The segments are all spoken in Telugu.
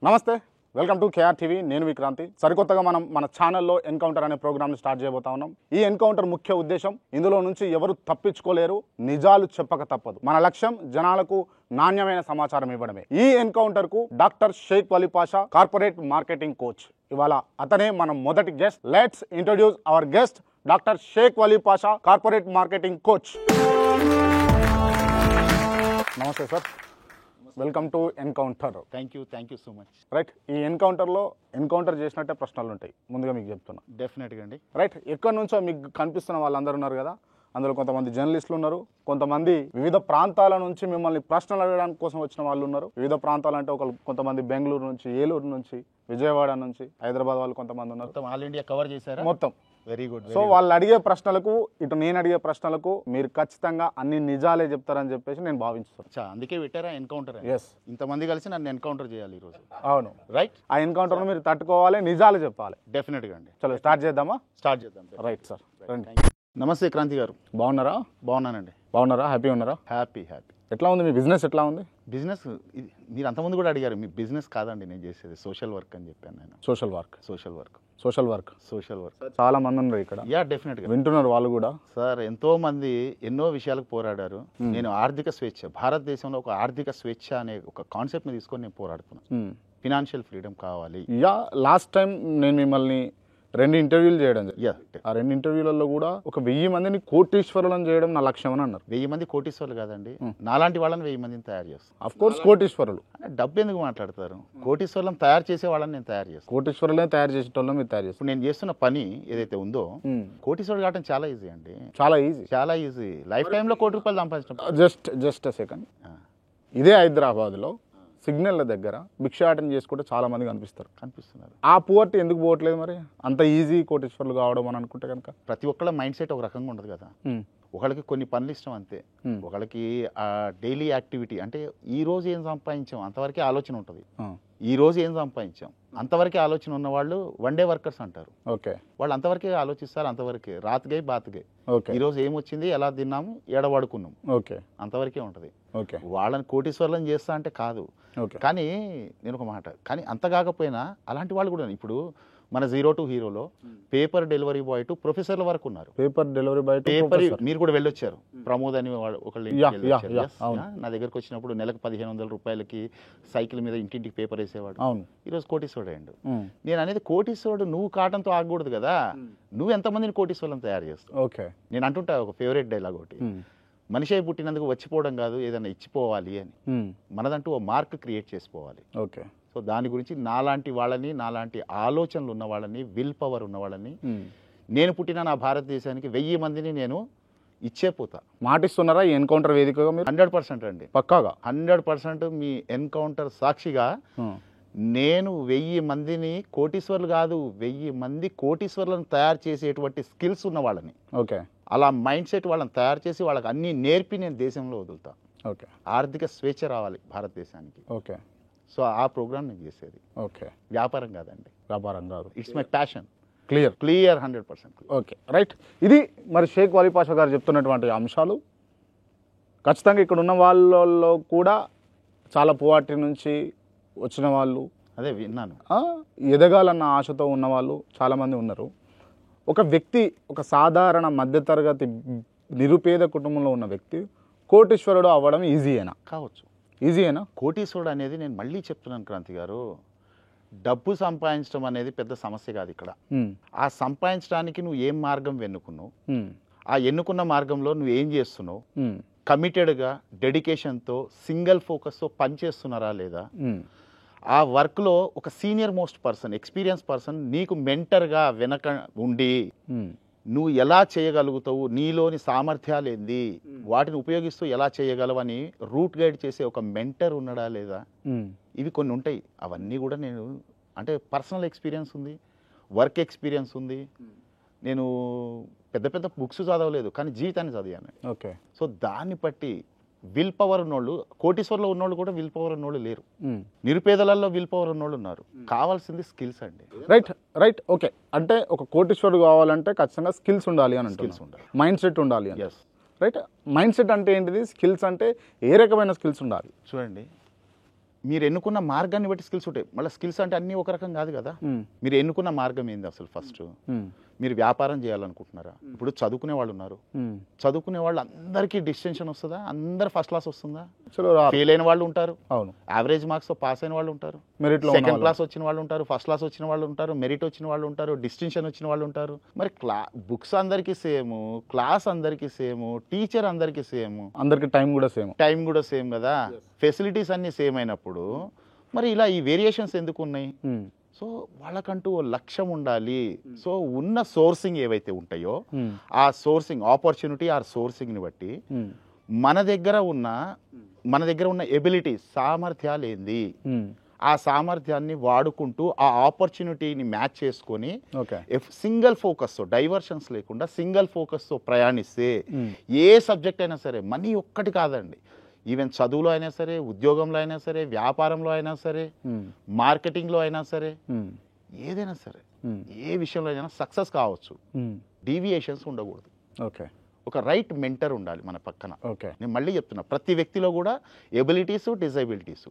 నమస్తే, వెల్కమ్ టు కేఆర్ టీవీ. నేను విక్రాంతి. సరికొత్తగా మనం మన ఛానల్లో ఎన్కౌంటర్ అనే ప్రోగ్రామ్ని స్టార్ట్ చేయబోతా ఉన్నాం. ఈ ఎన్కౌంటర్ ముఖ్య ఉద్దేశం, ఇందులో నుంచి ఎవరు తప్పించుకోలేరు, నిజాలు చెప్పక తప్పదు. మన లక్ష్యం జనాలకు నాణ్యమైన సమాచారం ఇవ్వడమే. ఈ ఎన్కౌంటర్కు doctor Sheikh Wali Pasha, corporate marketing coach. ఇవాళ అతనే మన మొదటి guest. Let's introduce our guest, doctor Sheikh Wali Pasha, corporate marketing coach. నమస్తే sir, welcome to encounter. Thank you so much. Right, ఈ ఎన్కౌంటర్లో ఎన్కౌంటర్ చేసినట్టే ప్రశ్నలు ఉంటాయి. ముందుగా మీకు చెప్తున్నా. డెఫినెట్గా అండి. రైట్, ఎక్కడి నుంచో మీకు కనిపిస్తున్న వాళ్ళందరూ ఉన్నారు కదా, అందులో కొంతమంది జర్నలిస్టులు ఉన్నారు, కొంతమంది వివిధ ప్రాంతాల నుంచి మిమ్మల్ని ప్రశ్నలు అడగడానికి కోసం వచ్చిన వాళ్ళు ఉన్నారు. వివిధ ప్రాంతాలు అంటే కొంతమంది బెంగళూరు నుంచి, ఏలూరు నుంచి, విజయవాడ నుంచి, హైదరాబాద్ వాళ్ళు కొంతమంది ఉన్నారు. మొత్తం ఆల్ ఇండియా కవర్ చేశారా? మొత్తం. Very good. సో వాళ్ళు అడిగే ప్రశ్నలకు, ఇటు నేను అడిగే ప్రశ్నలకు మీరు ఖచ్చితంగా అన్ని నిజాలే చెప్తారని చెప్పేసి నేను భావిస్తున్నాను. అందుకే పెట్టారా ఎన్కౌంటర్? ఎస్, ఇంతమంది కలిసి నన్ను ఎన్కౌంటర్ చేయాలి ఈరోజు. అవును, రైట్. ఆ ఎన్కౌంటర్ను మీరు తట్టుకోవాలి, నిజాలు చెప్పాలి. డెఫినెట్గా అండి. చలో స్టార్ట్ చేద్దామా? స్టార్ట్ చేద్దాం. రైట్ సార్, రండి. నమస్తే క్రాంతి గారు. బాగున్నారా? బాగున్నానండి. బాగున్నారా? హ్యాపీ ఉన్నారా? హ్యాపీ. ఎట్లా ఉంది మీ బిజినెస్? ఎట్లా ఉంది బిజినెస్? మీరు అంతమంది కూడా అడిగారు. మీ బిజినెస్ కాదండి నేను చేసేది, సోషల్ వర్క్ అని చెప్పాను నేను. Social work. చాలా మంది ఉన్నారు ఇక్కడ. యా, డెఫినెట్గా వింటున్నారు వాళ్ళు కూడా. సార్, ఎంతో మంది ఎన్నో విషయాలకు పోరాడారు. నేను ఆర్థిక స్వేచ్ఛ, భారతదేశంలో ఒక ఆర్థిక స్వేచ్ఛ అనే ఒక కాన్సెప్ట్ ని తీసుకొని నేను పోరాడుతున్నాను. ఫినాన్షియల్ ఫ్రీడమ్ కావాలి. యా, లాస్ట్ టైం నేను మిమ్మల్ని 2 ఇంటర్వ్యూలు చేయడం. యా, ఆ 2 ఇంటర్వ్యూలలో కూడా ఒక 1000 మందిని కోటీశ్వరులను చేయడం నా లక్ష్యం అని అన్నారు. 1000 మంది కోటీశ్వరులు కాదండి, నాలాంటి వాళ్ళని 1000 మందిని తయారు చేస్తాను. అఫ్ కోర్స్ కోటీశ్వరులు. డబ్బు ఎందుకు మాట్లాడతారు? కోటీశ్వరులను తయారు చేసే వాళ్ళని నేను తయారు చేస్తాను. కోటీశ్వరులే తయారు చేసేటోళ్ళని మీరు తయారు చేస్తారు. ఇప్పుడు నేను చేస్తున్న పని ఏదైతే ఉందో, కోటీశ్వరుడు కావడం చాలా ఈజీ అండి. చాలా ఈజీ. లైఫ్ టైంలో ₹1,00,00,000 సంపాదించడం. Just second. ఇదే హైదరాబాద్లో సిగ్నల్ దగ్గర భిక్షాటన చేసుకుంటే చాలా మంది కనిపిస్తున్నారు. ఆ పువర్టీ ఎందుకు పోవట్లేదు మరి? అంత ఈజీ కోటీశ్వరులు కావడం అని అనుకుంటే కనుక. ప్రతి ఒక్కళ్ళ మైండ్ సెట్ ఒక రకంగా ఉండదు కదా. ఒకళ్ళకి కొన్ని పనులు ఇష్టం అంతే, ఒకళ్ళకి ఆ డైలీ యాక్టివిటీ అంటే ఈ రోజు ఏం సంపాదించాం అంతవరకే ఆలోచన ఉంటుంది. ఈ రోజు ఏం సంపాదించాం అంతవరకే ఆలోచన ఉన్న వాళ్ళు 1 డే వర్కర్స్ అంటారు. ఓకే, వాళ్ళు అంతవరకే ఆలోచిస్తారు. అంతవరకే రాత్రిగై బాతుగై. ఓకే, ఈ రోజు ఏమొచ్చింది, ఎలా తిన్నాము, ఎడబడుకున్నాం, ఓకే, అంతవరకే ఉంటుంది. ఓకే, వాళ్ళని కోటీశ్వరులను చేస్తా అంటే కాదు. కానీ నేను ఒక మాట, కానీ అంత కాకపోయినా అలాంటి వాళ్ళు కూడా ఇప్పుడు మన 0 to హీరోలో పేపర్ డెలివరీ బాయ్ టు ప్రొఫెసర్ల వరకు ఉన్నారు. పేపర్ డెలివరీ బాయ్, మీరు కూడా వెళ్ళొచ్చారు. ప్రమోద్ అని ఒకళ్ళు నా దగ్గరకు వచ్చినప్పుడు నెలకు ₹1,500 సైకిల్ మీద ఇంటింటికి పేపర్ వేసేవాడు. ఈరోజు కోటీశ్వరుడు అయ్యాడు. నేను అనేది కోటీశ్వరుడు నువ్వు కాటంతో ఆగకూడదు కదా, నువ్వు ఎంతమందిని కోటీశ్వరులను తయారు చేస్తావు. ఓకే, నేను అంటుంటా ఒక ఫేవరెట్ డైలాగ్ ఒకటి, మనిషి అయి పుట్టినందుకు వచ్చిపోవడం కాదు, ఏదైనా ఇచ్చిపోవాలి అని. మనదంటూ ఓ మార్క్ క్రియేట్ చేసిపోవాలి. ఓకే, సో దాని గురించి నాలాంటి వాళ్ళని, నాలాంటి ఆలోచనలు ఉన్న వాళ్ళని, విల్ పవర్ ఉన్న వాళ్ళని, నేను పుట్టిన నా భారతదేశానికి 1000 మందిని నేను ఇచ్చేపోతా. మాటిస్తున్నారా ఈ ఎన్కౌంటర్ వేదికగా మీరు? 100% అండి, పక్కాగా 100%. మీ ఎన్కౌంటర్ సాక్షిగా నేను 1000 మందిని, కోటీశ్వర్లు కాదు, 1000 మంది కోటీశ్వర్లను తయారు చేసేటువంటి స్కిల్స్ ఉన్న వాళ్ళని, ఓకే, అలా మైండ్ సెట్ వాళ్ళని తయారు చేసి వాళ్ళకి అన్ని నేర్పి నేను దేశంలో వదులుతా. ఓకే, ఆర్థిక స్వేచ్ఛ రావాలి భారతదేశానికి. ఓకే, సో ఆ ప్రోగ్రామ్ నేను చేసేది. ఓకే, వ్యాపారం కాదండి, వ్యాపారం కాదు, it's my passion. Clear 100%. Okay, right. ఇది మరి షేక్ వలీ పాషా గారు చెప్తున్నటువంటి అంశాలు. ఖచ్చితంగా ఇక్కడ ఉన్న వాళ్ళలో కూడా చాలా పువాటి నుంచి వచ్చిన వాళ్ళు, అదే విన్నాను, ఎదగాలన్న ఆశతో ఉన్నవాళ్ళు చాలామంది ఉన్నారు. ఒక వ్యక్తి, ఒక సాధారణ మధ్యతరగతి నిరుపేద కుటుంబంలో ఉన్న వ్యక్తి కోటీశ్వరుడు అవ్వడం ఈజీయేనా? కావచ్చు. ఈజీయేనా? కోటీశ్వరుడు అనేది నేను మళ్ళీ చెప్తున్నాను క్రాంతి గారు, డబ్బు సంపాదించడం అనేది పెద్ద సమస్య కాదు ఇక్కడ. ఆ సంపాదించడానికి నువ్వు ఏం మార్గం ఎన్నుకున్నావు, ఆ ఎన్నుకున్న మార్గంలో నువ్వు ఏం చేస్తున్నావు, కమిటెడ్గా, డెడికేషన్తో, సింగిల్ ఫోకస్తో పనిచేస్తున్నారా లేదా, ఆ వర్క్లో ఒక senior most person, experience person నీకు మెంటర్గా వెనక ఉండి నువ్వు ఎలా చేయగలుగుతావు, నీలోని సామర్థ్యాలు ఏంది, వాటిని ఉపయోగిస్తూ ఎలా చేయగలవని రూట్ గైడ్ చేసే ఒక మెంటర్ ఉన్నాడా లేదా, ఇవి కొన్ని ఉంటాయి. అవన్నీ కూడా నేను అంటే పర్సనల్ ఎక్స్పీరియన్స్ ఉంది, వర్క్ ఎక్స్పీరియన్స్ ఉంది. నేను పెద్ద పెద్ద బుక్స్ చదవలేదు, కానీ జీవితాన్ని చదివాను. ఓకే, సో దాన్ని బట్టి విల్ పవర్ ఉన్నోళ్ళు, కోటీశ్వర్లో ఉన్నోళ్ళు కూడా విల్ పవర్ ఉన్నోళ్ళు లేరు, నిరుపేదలలో విల్ పవర్ ఉన్నోళ్ళు ఉన్నారు. కావాల్సింది స్కిల్స్ అండి. రైట్. ఓకే, అంటే ఒక కోటీశ్వరుడు కావాలంటే ఖచ్చితంగా స్కిల్స్ ఉండాలి అని, స్కిల్స్ ఉండాలి, మైండ్ సెట్ ఉండాలి అని. రైట్, మైండ్ సెట్ అంటే ఏంటిది, స్కిల్స్ అంటే ఏ రకమైన స్కిల్స్ ఉండాలి? చూడండి, మీరు ఎన్నుకున్న మార్గాన్ని బట్టి స్కిల్స్ ఉంటాయి. మళ్ళీ స్కిల్స్ అంటే అన్నీ ఒక రకం కాదు కదా. మీరు ఎన్నుకున్న మార్గం ఏంది అసలు? ఫస్ట్ మీరు వ్యాపారం చేయాలనుకుంటున్నారా? ఇప్పుడు చదువుకునే వాళ్ళు ఉన్నారు, చదువుకునే వాళ్ళు అందరికీ డిస్టింక్షన్ వస్తుందా? అందరు ఫస్ట్ క్లాస్ వస్తుందా? ఫెయిల్ అయిన వాళ్ళు ఉంటారు, అవును, యావరేజ్ మార్క్స్ తో పాస్ అయిన వాళ్ళు ఉంటారు, సెకండ్ క్లాస్ వచ్చిన వాళ్ళు ఉంటారు, ఫస్ట్ క్లాస్ వచ్చిన వాళ్ళు ఉంటారు, మెరిట్ వచ్చిన వాళ్ళు ఉంటారు, డిస్టింక్షన్ వచ్చిన వాళ్ళు ఉంటారు. మరి బుక్స్ అందరికీ సేమ్, క్లాస్ అందరికీ సేమ్, టీచర్ అందరికీ సేమ్, అందరికి టైం కూడా సేమ్ కదా. ఫెసిలిటీస్ అన్ని సేమ్ అయినప్పుడు మరి ఇలా ఈ వేరియేషన్స్ ఎందుకు ఉన్నాయి? సో వాళ్ళకంటూ ఓ లక్ష్యం ఉండాలి. సో ఉన్న సోర్సింగ్ ఏవైతే ఉంటాయో ఆ సోర్సింగ్ ఆపర్చునిటీ ఆర్ సోర్సింగ్ని బట్టి మన దగ్గర ఉన్న ఎబిలిటీ సామర్థ్యాలు ఏంది, ఆ సామర్థ్యాన్ని వాడుకుంటూ ఆ ఆపర్చునిటీని మ్యాచ్ చేసుకొని సింగిల్ ఫోకస్తో, డైవర్షన్స్ లేకుండా సింగిల్ ఫోకస్తో ప్రయాణిస్తే ఏ సబ్జెక్ట్ అయినా సరే, మనీ ఒక్కటి కాదండి, ఈవెన్ చదువులో అయినా సరే, ఉద్యోగంలో అయినా సరే, వ్యాపారంలో అయినా సరే, మార్కెటింగ్లో అయినా సరే, ఏదైనా సరే, ఏ విషయంలో అయినా సక్సెస్ కావచ్చు. డీవియేషన్స్ ఉండకూడదు. ఓకే, ఒక రైట్ మెంటర్ ఉండాలి మన పక్కన. నేను మళ్ళీ చెప్తున్నా, ప్రతి వ్యక్తిలో కూడా ఎబిలిటీస్, డిజబిలిటీస్,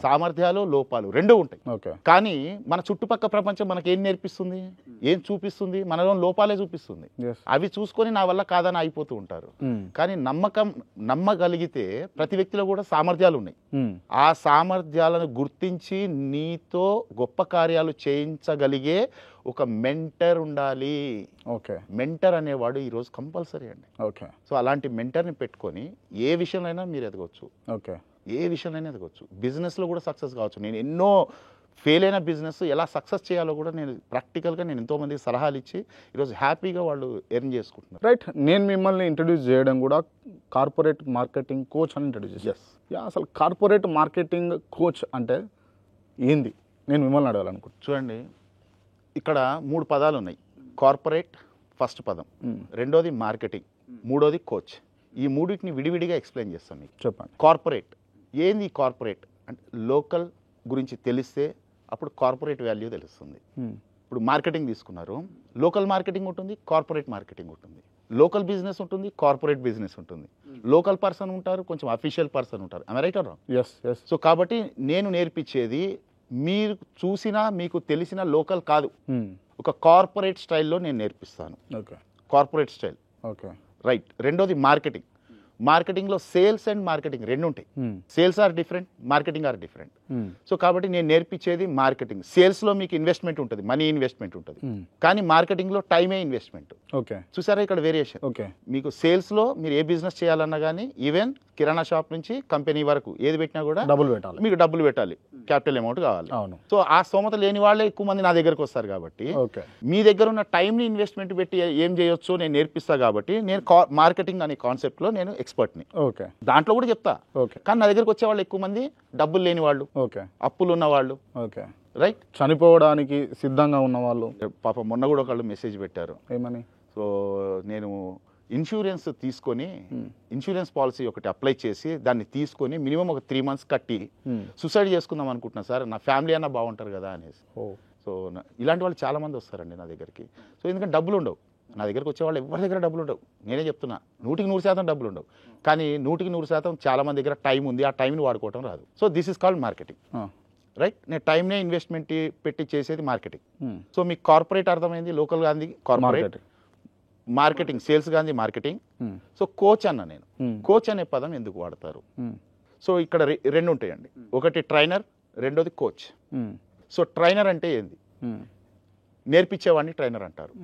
సామర్థ్యాలు, లోపాలు రెండు ఉంటాయి. కానీ మన చుట్టుపక్కల ప్రపంచం మనకి ఏం నేర్పిస్తుంది, ఏం చూపిస్తుంది? మనలో లోపాలే చూపిస్తుంది. అవి చూసుకొని నా వల్ల కాదని అయిపోతూ ఉంటారు. కానీ నమ్మగలిగితే ప్రతి వ్యక్తిలో కూడా సామర్థ్యాలు ఉన్నాయి. ఆ సామర్థ్యాలను గుర్తించి నీతో గొప్ప కార్యాలు చేయించగలిగే ఒక మెంటర్ ఉండాలి. మెంటర్ అనేవాడు ఈరోజు కంపల్సరీ అండి. సో అలాంటి మెంటర్ని పెట్టుకొని ఏ విషయంలో మీరు ఎదగవచ్చు, ఏ విషయంలో ఎదగవచ్చు. బిజినెస్లో కూడా సక్సెస్ కావచ్చు. నేను ఎన్నో ఫెయిల్ అయిన బిజినెస్ ఎలా సక్సెస్ చేయాలో కూడా నేను ప్రాక్టికల్గా ఎంతోమందికి సలహాలు ఇచ్చి ఈరోజు హ్యాపీగా వాళ్ళు ఎర్న్ చేసుకుంటున్నారు. రైట్, నేను మిమ్మల్ని ఇంట్రడ్యూస్ చేయడం కూడా కార్పొరేట్ మార్కెటింగ్ కోచ్ అని ఇంట్రడ్యూస్ చేస్తాను. అసలు కార్పొరేట్ మార్కెటింగ్ కోచ్ అంటే ఏంది నేను మిమ్మల్ని అడగాలనుకుంటున్నాను. చూడండి, ఇక్కడ 3 పదాలు ఉన్నాయి. కార్పొరేట్ ఫస్ట్ పదం, రెండోది మార్కెటింగ్, మూడోది కోచ్. ఈ మూడింటిని విడివిడిగా ఎక్స్ప్లెయిన్ చేస్తాను మీకు. చెప్పండి. కార్పొరేట్ ఏంది? కార్పొరేట్ అంటే లోకల్ గురించి తెలిస్తే అప్పుడు కార్పొరేట్ వాల్యూ తెలుస్తుంది. ఇప్పుడు మార్కెటింగ్ తీసుకున్నారు, లోకల్ మార్కెటింగ్ ఉంటుంది, కార్పొరేట్ మార్కెటింగ్ ఉంటుంది. లోకల్ బిజినెస్ ఉంటుంది, కార్పొరేట్ బిజినెస్ ఉంటుంది. లోకల్ పర్సన్ ఉంటారు, కొంచెం అఫీషియల్ పర్సన్ ఉంటారు. I right or wrong? So కాబట్టి నేను నేర్పించేది మీరు చూసినా మీకు తెలిసిన లోకల్ కాదు, ఒక కార్పొరేట్ స్టైల్లో నేను నేర్పిస్తాను. Corporate style, right. రెండోది మార్కెటింగ్. మార్కెటింగ్లో సేల్స్ అండ్ మార్కెటింగ్ రెండు ఉంటాయి. Sales are different, marketing are different. So కాబట్టి నేను నేర్పించేది మార్కెటింగ్. సేల్స్లో మీకు ఇన్వెస్ట్మెంట్ ఉంటుంది, మనీ ఇన్వెస్ట్మెంట్ ఉంటుంది, కానీ మార్కెటింగ్లో టైమే ఇన్వెస్ట్మెంట్. చూసారా ఇక్కడ వేరియేషన్? మీకు సేల్స్లో మీరు ఏ బిజినెస్ చేయాలన్నా కానీ, ఈవెన్ కిరాణా షాప్ నుంచి కంపెనీ వరకు ఏది పెట్టినా కూడా మీకు డబ్బులు పెట్టాలి, క్యాపిటల్ అమౌంట్ కావాలి. సో ఆ స్తోమత లేని వాళ్ళే ఎక్కువ మంది నా దగ్గరకు వస్తారు. కాబట్టి మీ దగ్గర ఉన్న టైంని ఇన్వెస్ట్మెంట్ పెట్టి ఏం చేయొచ్చో నేను నేర్పిస్తా. కాబట్టి నేను మార్కెటింగ్ అనే కాన్సెప్ట్లో నేను ఎక్స్పర్ట్ని. దాంట్లో కూడా చెప్తా. కానీ నా దగ్గరకు వచ్చే వాళ్ళు ఎక్కువ మంది డబ్బులు లేని వాళ్ళు, అప్పులు ఉన్న వాళ్ళు, రైట్, చనిపోవడానికి సిద్ధంగా ఉన్న వాళ్ళు. పాప మొన్న కూడా ఒకళ్ళు మెసేజ్ పెట్టారు, ఏమని? సో నేను ఇన్సూరెన్స్ తీసుకొని, ఇన్సూరెన్స్ పాలసీ ఒకటి అప్లై చేసి దాన్ని తీసుకొని మినిమం ఒక 3 months కట్టి సూసైడ్ చేసుకుందాం అనుకుంటున్నా సార్, నా ఫ్యామిలీ అన్నా బాగుంటారు కదా అనేసి. సో ఇలాంటి వాళ్ళు చాలా మంది వస్తారండి నా దగ్గరికి. సో ఎందుకంటే డబ్బులు ఉండవు నా దగ్గరకు వచ్చేవాళ్ళు, ఎవరి దగ్గర డబ్బులు ఉండవు. నేనే చెప్తున్నా, 100% డబ్బులు ఉండవు. కానీ 100% చాలా మంది దగ్గర టైం ఉంది, ఆ టైంని వాడుకోవడం రాదు. So this is called marketing, right. నేను టైంనే ఇన్వెస్ట్మెంట్ పెట్టి చేసేది మార్కెటింగ్. సో మీకు కార్పొరేట్ అర్థమైంది, local Gandhi corporate, marketing sales Gandhi marketing. So coach అన్న నేను, కోచ్ అనే పదం ఎందుకు వాడతారు? సో ఇక్కడ రెండు ఉంటాయండి, ఒకటి ట్రైనర్, రెండోది కోచ్. సో ట్రైనర్ అంటే ఏంది? నేర్పించేవాడిని ట్రైనర్ అంటారు.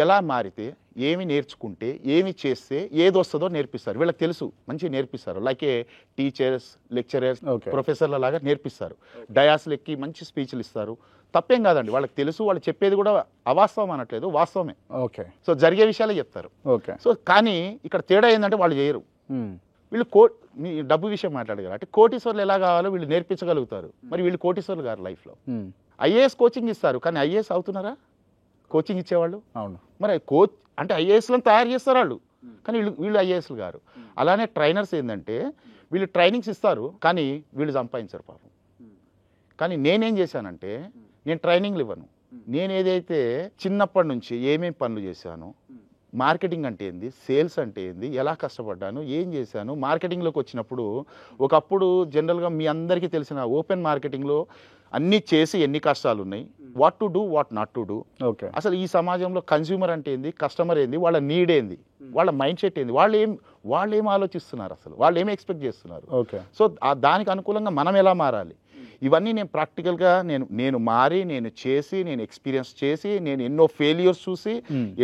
ఎలా మారితే, ఏమి నేర్చుకుంటే, ఏమి చేస్తే ఏది వస్తుందో నేర్పిస్తారు. వీళ్ళకి తెలుసు, మంచిగా నేర్పిస్తారు. లైక్ ఏ టీచర్స్, లెక్చరర్స్, ప్రొఫెసర్ల లాగా నేర్పిస్తారు. డయాస్లు ఎక్కి మంచి స్పీచ్లు ఇస్తారు. తప్పేం కాదండి, వాళ్ళకి తెలుసు. వాళ్ళు చెప్పేది కూడా అవాస్తవం అనట్లేదు, వాస్తవమే. సో జరిగే విషయాలే చెప్తారు. సో కానీ ఇక్కడ తేడా ఏంటంటే వాళ్ళు చేయరు. వీళ్ళు మీ డబ్బు విషయం మాట్లాడగలరు అంటే కోటీశ్వర్లు ఎలా కావాలో వీళ్ళు నేర్పించగలుగుతారు. మరి వీళ్ళు కోటీశ్వర్లు గారు లైఫ్లో. ఐఏఎస్ కోచింగ్ ఇస్తారు, కానీ ఐఏఎస్ అవుతున్నారా కోచింగ్ ఇచ్చేవాళ్ళు? అవును. మరి కోచ్ అంటే ఐఏఎస్లను తయారు చేస్తారు వాళ్ళు, కానీ వీళ్ళు ఐఏఎస్లు గారు. అలానే ట్రైనర్స్ ఏంటంటే వీళ్ళు ట్రైనింగ్స్ ఇస్తారు, కానీ వీళ్ళు సంపాదించరు పాపం. కానీ నేనేం చేశానంటే, నేను ట్రైనింగ్లు ఇవ్వను. నేను ఏదైతే చిన్నప్పటి నుంచి ఏమేమి పనులు చేశానో మార్కెటింగ్ అంటే ఏంది, సేల్స్ అంటే ఏంది, ఎలా కష్టపడ్డాను, ఏం చేశాను. మార్కెటింగ్లోకి వచ్చినప్పుడు ఒకప్పుడు జనరల్గా మీ అందరికీ తెలిసిన ఓపెన్ మార్కెటింగ్లో అన్నీ చేసి ఎన్ని కష్టాలు ఉన్నాయి, what to do what not to do. Okay. అసలు ఈ సమాజంలో కన్స్యూమర్ అంటే ఏంది, కస్టమర్ ఏంది, వాళ్ళ నీడ్ ఏంది, వాళ్ళ మైండ్ సెట్ ఏంది, వాళ్ళు ఏం ఆలోచిస్తున్నారు, అసలు వాళ్ళు ఏం ఎక్స్పెక్ట్ చేస్తున్నారు. ఓకే. సో దానికి అనుకూలంగా మనం ఎలా మారాలి, ఇవన్నీ నేను ప్రాక్టికల్గా నేను మారి, నేను చేసి, నేను ఎక్స్పీరియన్స్ చేసి, నేను ఎన్నో ఫెయిల్యూర్స్ చూసి,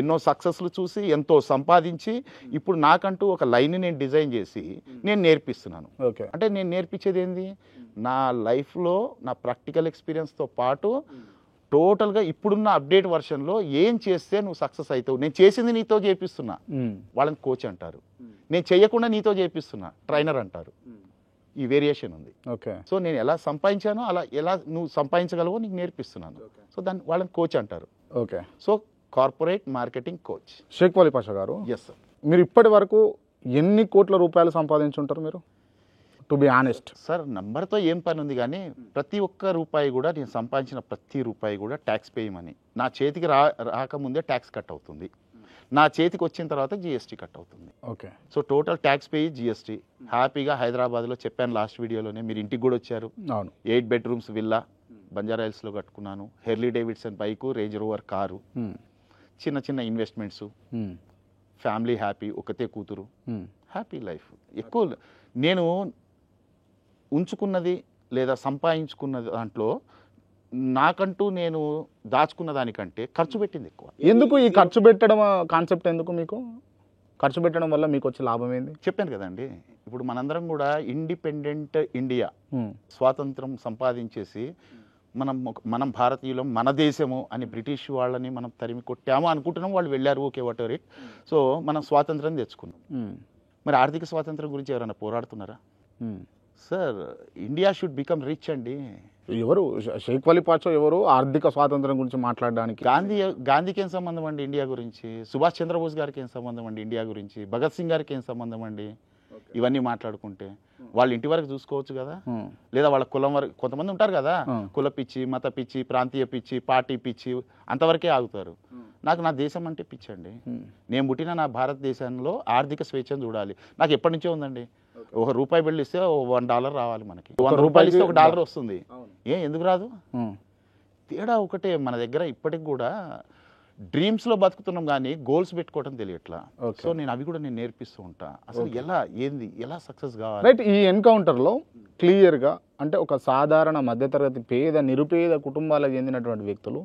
ఎన్నో సక్సెస్లు చూసి, ఎంతో సంపాదించి, ఇప్పుడు నాకంటూ ఒక లైన్ నేను డిజైన్ చేసి నేను నేర్పిస్తున్నాను. ఓకే. అంటే నేను నేర్పించేది ఏంది, నా లైఫ్లో నా ప్రాక్టికల్ ఎక్స్పీరియన్స్తో పాటు టోటల్గా ఇప్పుడున్న అప్డేట్ వర్షన్లో ఏం చేస్తే నువ్వు సక్సెస్ అవుతావు. నేను చేసింది నీతో చేపిస్తున్నా, వాళ్ళని కోచ్ అంటారు. నేను చేయకుండా నీతో చేపిస్తున్నా, ట్రైనర్ అంటారు. ఈ వేరియేషన్ ఉంది. ఓకే. సో నేను ఎలా సంపాదించానో అలా ఎలా నువ్వు సంపాదించగలవో నీకు నేర్పిస్తున్నాను. సో దాన్ని వాళ్ళని కోచ్ అంటారు. Okay. So corporate marketing coach. Sheikh Wali Pasha garu, yes sir. మీరు ఇప్పటి వరకు ఎన్ని కోట్ల రూపాయలు సంపాదించుంటారు మీరు, టు బి ఆనెస్ట్? సార్ నంబర్తో ఏం పని ఉంది, కానీ ప్రతి ఒక్క రూపాయి కూడా, నేను సంపాదించిన ప్రతి రూపాయి కూడా ట్యాక్స్ పేయమని. నా చేతికి రాకముందే ట్యాక్స్ కట్ అవుతుంది, నా చేతికి వచ్చిన తర్వాత జిఎస్టీ కట్ అవుతుంది. Okay. So total tax payee GST. హ్యాపీగా హైదరాబాద్లో చెప్పాను లాస్ట్ వీడియోలోనే, మీరు ఇంటికి కూడా వచ్చారు. అవును. 8 బెడ్రూమ్స్ విల్లా బంజారా హిల్స్లో కట్టుకున్నాను. Hurley Davidson bike, range rover car, చిన్న చిన్న ఇన్వెస్ట్మెంట్స్, ఫ్యామిలీ హ్యాపీ, ఒకతే కూతురు, హ్యాపీ లైఫ్. ఎక్కువ నేను ఉంచుకున్నది లేదా సంపాదించుకున్న దాంట్లో నాకంటూ నేను దాచుకున్న దానికంటే ఖర్చు పెట్టింది ఎక్కువ. ఎందుకు ఈ ఖర్చు పెట్టడం కాన్సెప్ట్ ఎందుకు మీకు? ఖర్చు పెట్టడం వల్ల మీకు వచ్చే లాభం ఏంది? చెప్పాను కదండి, ఇప్పుడు మనందరం కూడా ఇండిపెండెంట్ ఇండియా, స్వాతంత్రం సంపాదించేసి మనం భారతీయులం, మన దేశము అని బ్రిటిష్ వాళ్ళని మనం తరిమి కొట్టాము అనుకుంటున్నాం. వాళ్ళు వెళ్ళారు, okay whatever it. So మనం స్వాతంత్రం తెచ్చుకున్నాం. మరి ఆర్థిక స్వాతంత్రం గురించి ఎవరైనా పోరాడుతున్నారా? Sir, India should become rich అండి. ఎవరు షేక్ వలీ పాషా ఎవరు ఆర్థిక స్వాతంత్రం గురించి మాట్లాడడానికి? గాంధీకి ఏం సంబంధం అండి ఇండియా గురించి? సుభాష్ చంద్రబోస్ గారికి ఏం సంబంధం అండి ఇండియా గురించి? భగత్ సింగ్ గారికి ఏం సంబంధం అండి? ఇవన్నీ మాట్లాడుకుంటే వాళ్ళ ఇంటి వరకు చూసుకోవచ్చు కదా, లేదా వాళ్ళ కులం వరకు. కొంతమంది ఉంటారు కదా, కుల పిచ్చి, మత పిచ్చి, ప్రాంతీయ పిచ్చి, పార్టీ పిచ్చి, అంతవరకే ఆగుతారు. నాకు నా దేశం అంటే పిచ్చి అండి. నేను పుట్టిన నా భారతదేశంలో ఆర్థిక స్వేచ్ఛను చూడాలి. నాకు ఎప్పటి నుంచో ఉందండి. ₹1 బిల్లు ఇస్తే $1 రావాలి, మనకి ₹100 ఇస్తే $1 వస్తుంది. ఎందుకు రాదు? తేడా ఒకటే, మన దగ్గర ఇప్పటికి కూడా డ్రీమ్స్లో బతుకుతున్నాం కానీ గోల్స్ పెట్టుకోవడం తెలియట్లా. సో నేను అవి కూడా నేను నేర్పిస్తూ ఉంటా, అసలు ఎలా సక్సెస్ కావాలి. రైట్. ఈ ఎన్కౌంటర్లో క్లియర్గా అంటే ఒక సాధారణ మధ్యతరగతి నిరుపేద కుటుంబాలకు చెందినటువంటి వ్యక్తులు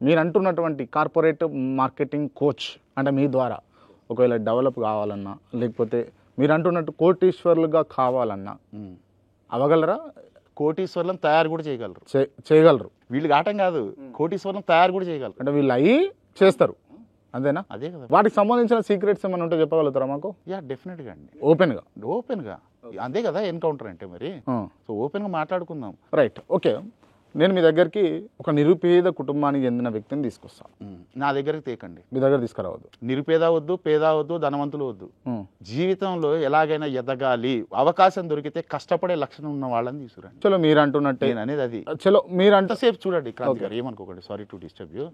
మీరు అంటున్నటువంటి కార్పొరేట్ మార్కెటింగ్ కోచ్ అంటే మీ ద్వారా ఒకవేళ డెవలప్ కావాలన్నా, లేకపోతే మీరు అంటున్నట్టు కోటీశ్వర్లుగా కావాలన్నా అవ్వగలరా? కోటీశ్వర్లను తయారు కూడా చేయగలరు. వీళ్ళు ఆటం కాదు, కోటీశ్వర్లను తయారు కూడా చేయగలరు. అంటే వీళ్ళు అయ్యి చేస్తారు, అంతేనా? అదే కదా. వాటికి సంబంధించిన సీక్రెట్స్ ఏమైనా ఉంటే చెప్పగలుగుతారా మాకు? డెఫినెట్గా అండి. ఓపెన్గా అదే కదా ఎన్కౌంటర్ అంటే. మరి సో ఓపెన్గా మాట్లాడుకుందాం. రైట్. ఓకే. నేను మీ దగ్గరికి ఒక నిరుపేద కుటుంబానికి చెందిన వ్యక్తిని తీసుకొస్తాను. నా దగ్గరికి తేకండి. మీ దగ్గర తీసుకురావద్దు. నిరుపేద వద్దు, పేద వద్దు, ధనవంతులు వద్దు. జీవితంలో ఎలాగైనా ఎదగాలి, అవకాశం దొరికితే కష్టపడే లక్షణం ఉన్న వాళ్ళని తీసుకురండి. చలో మీరు అంటున్నట్టే అనేది అది. చలో మీరు ఎంతసేపు చూడండి క్రాంతి గారు, ఏమనుకోకండి, సారీ టు డిస్టర్బ్ యూ.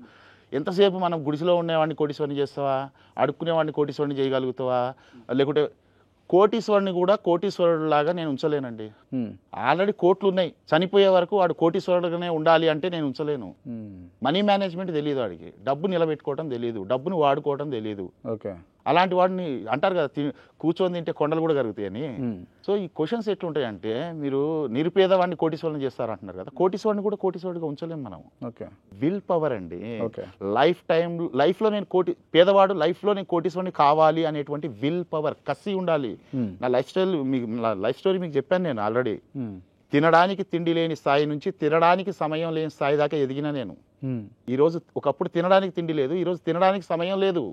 ఎంతసేపు మనం గుడిసెలో ఉండేవాడిని కోటీశ్వరిని చేస్తావా, అడుక్కునేవాడిని కోటీశ్వరిని చేయగలుగుతావా? లేకుంటే కోటీశ్వరుని కూడా కోటీశ్వరుడులాగా నేను ఉంచలేనండి. ఆల్రెడీ కోట్లు ఉన్నాయి, చనిపోయే వరకు వాడు కోటీశ్వరుడుగానే ఉండాలి అంటే నేను ఉంచలేను. మనీ మేనేజ్మెంట్ తెలియదు వాడికి, డబ్బు నిలబెట్టుకోవడం తెలియదు, డబ్బును వాడుకోవడం తెలియదు. ఓకే. అలాంటి వాడిని అంటారు కదా, కూర్చొని తింటే కొండలు కూడా కరుగుతాయని. సో ఈ క్వశ్చన్స్ ఎట్లుంటాయంటే, మీరు నిరుపేద వాడిని కోటీశ్వరుని చేస్తారు అంటున్నారు కదా, కోటీశ్వరుని కూడా కోటీశ్వరుడిగా ఉంచలేము మనం. విల్ పవర్ అండి. లైఫ్లో నేను పేదవాడు లైఫ్లో నేను కోటీశ్వరుని కావాలి అనేటువంటి విల్ పవర్, కసి ఉండాలి. నా లైఫ్ స్టోరీ మీకు చెప్పాను నేను ఆల్రెడీ. తినడానికి తిండి లేని స్థాయి నుంచి తినడానికి సమయం లేని స్థాయి దాకా ఎదిగిన నేను. ఈరోజు ఒకప్పుడు తినడానికి తిండి లేదు, ఈరోజు తినడానికి సమయం లేదు.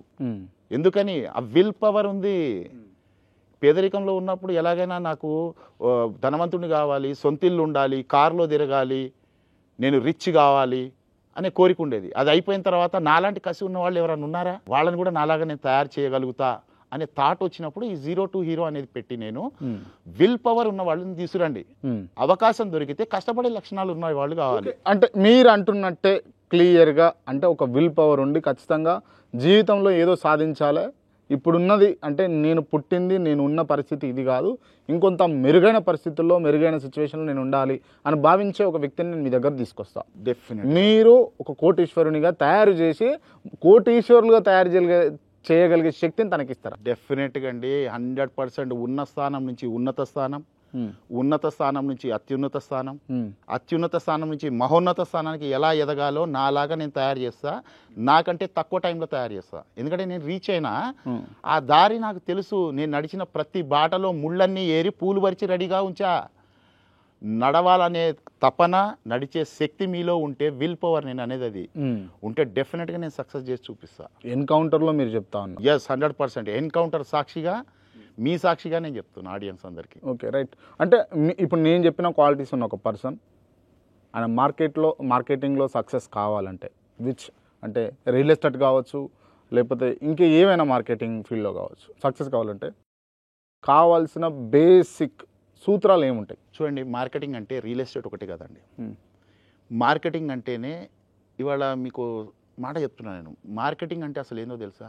ఎందుకని? ఆ విల్ పవర్ ఉంది. పేదరికంలో ఉన్నప్పుడు ఎలాగైనా నాకు ధనవంతుడిని కావాలి, సొంతిల్లు ఉండాలి, కారులో తిరగాలి, నేను రిచ్ కావాలి అనే కోరిక ఉండేది. అది అయిపోయిన తర్వాత నాలాంటి కసి ఉన్న వాళ్ళు ఎవరైనా ఉన్నారా? వాళ్ళని కూడా నాలాగా నేను తయారు చేయగలుగుతా అనే థాట్ వచ్చినప్పుడు ఈ 0 to Hero అనేది పెట్టి నేను విల్ పవర్ ఉన్న వాళ్ళని తీసుకురండి. అవకాశం దొరికితే కష్టపడే లక్షణాలు ఉన్న వాళ్ళు కావాలి. అంటే మీరు అంటున్నట్టే క్లియర్గా అంటే ఒక విల్ పవర్ ఉండి ఖచ్చితంగా జీవితంలో ఏదో సాధించాలి, ఇప్పుడున్నది అంటే నేను పుట్టింది నేను ఉన్న పరిస్థితి ఇది కాదు, ఇంకొంత మెరుగైన పరిస్థితుల్లో మెరుగైన సిచ్యువేషన్లో నేను ఉండాలి అని భావించే ఒక వ్యక్తిని నేను మీ దగ్గర తీసుకొస్తా. డెఫినెట్ మీరు ఒక కోటీశ్వరునిగా తయారు చేసి కోటీశ్వరులుగా తయారు చేయగలిగే శక్తిని తనకిస్తారా? డెఫినెట్గా అండి. 100% ఉన్న స్థానం నుంచి ఉన్నత స్థానం, ఉన్నత స్థానం నుంచి అత్యున్నత స్థానం, అత్యున్నత స్థానం నుంచి మహోన్నత స్థానానికి ఎలా ఎదగాలో నాలాగా నేను తయారు చేస్తా. నాకంటే తక్కువ టైంలో తయారు చేస్తా. ఎందుకంటే నేను రీచ్ అయినా ఆ దారి నాకు తెలుసు. నేను నడిచిన ప్రతి బాటలో ముళ్ళన్నీ ఏరి పూలు పరిచి రెడీగా ఉంచా. నడవాలనే తపన, నడిచే శక్తి మీలో ఉంటే, విల్ పవర్ నేను అనేది అది ఉంటే డెఫినెట్గా నేను సక్సెస్ చేసి చూపిస్తా. ఎన్కౌంటర్లో మీరు చెప్తా ఉన్నా. ఎస్, 100% ఎన్కౌంటర్ సాక్షిగా, మీ సాక్షిగా నేను చెప్తున్నా ఆడియన్స్ అందరికీ. Okay, right. అంటే ఇప్పుడు నేను చెప్పిన క్వాలిటీస్ ఉన్న ఒక పర్సన్ ఆయన మార్కెటింగ్లో సక్సెస్ కావాలంటే అంటే రియల్ ఎస్టేట్ కావచ్చు, లేకపోతే ఇంకా ఏమైనా మార్కెటింగ్ ఫీల్డ్లో కావచ్చు, సక్సెస్ కావాలంటే కావాల్సిన బేసిక్ సూత్రాలు ఏముంటాయి? చూడండి, మార్కెటింగ్ అంటే రియల్ ఎస్టేట్ ఒకటి కదండి. మార్కెటింగ్ అంటేనే ఇవాళ మీకు మాట చెప్తున్నాను నేను. మార్కెటింగ్ అంటే అసలు ఏందో తెలుసా?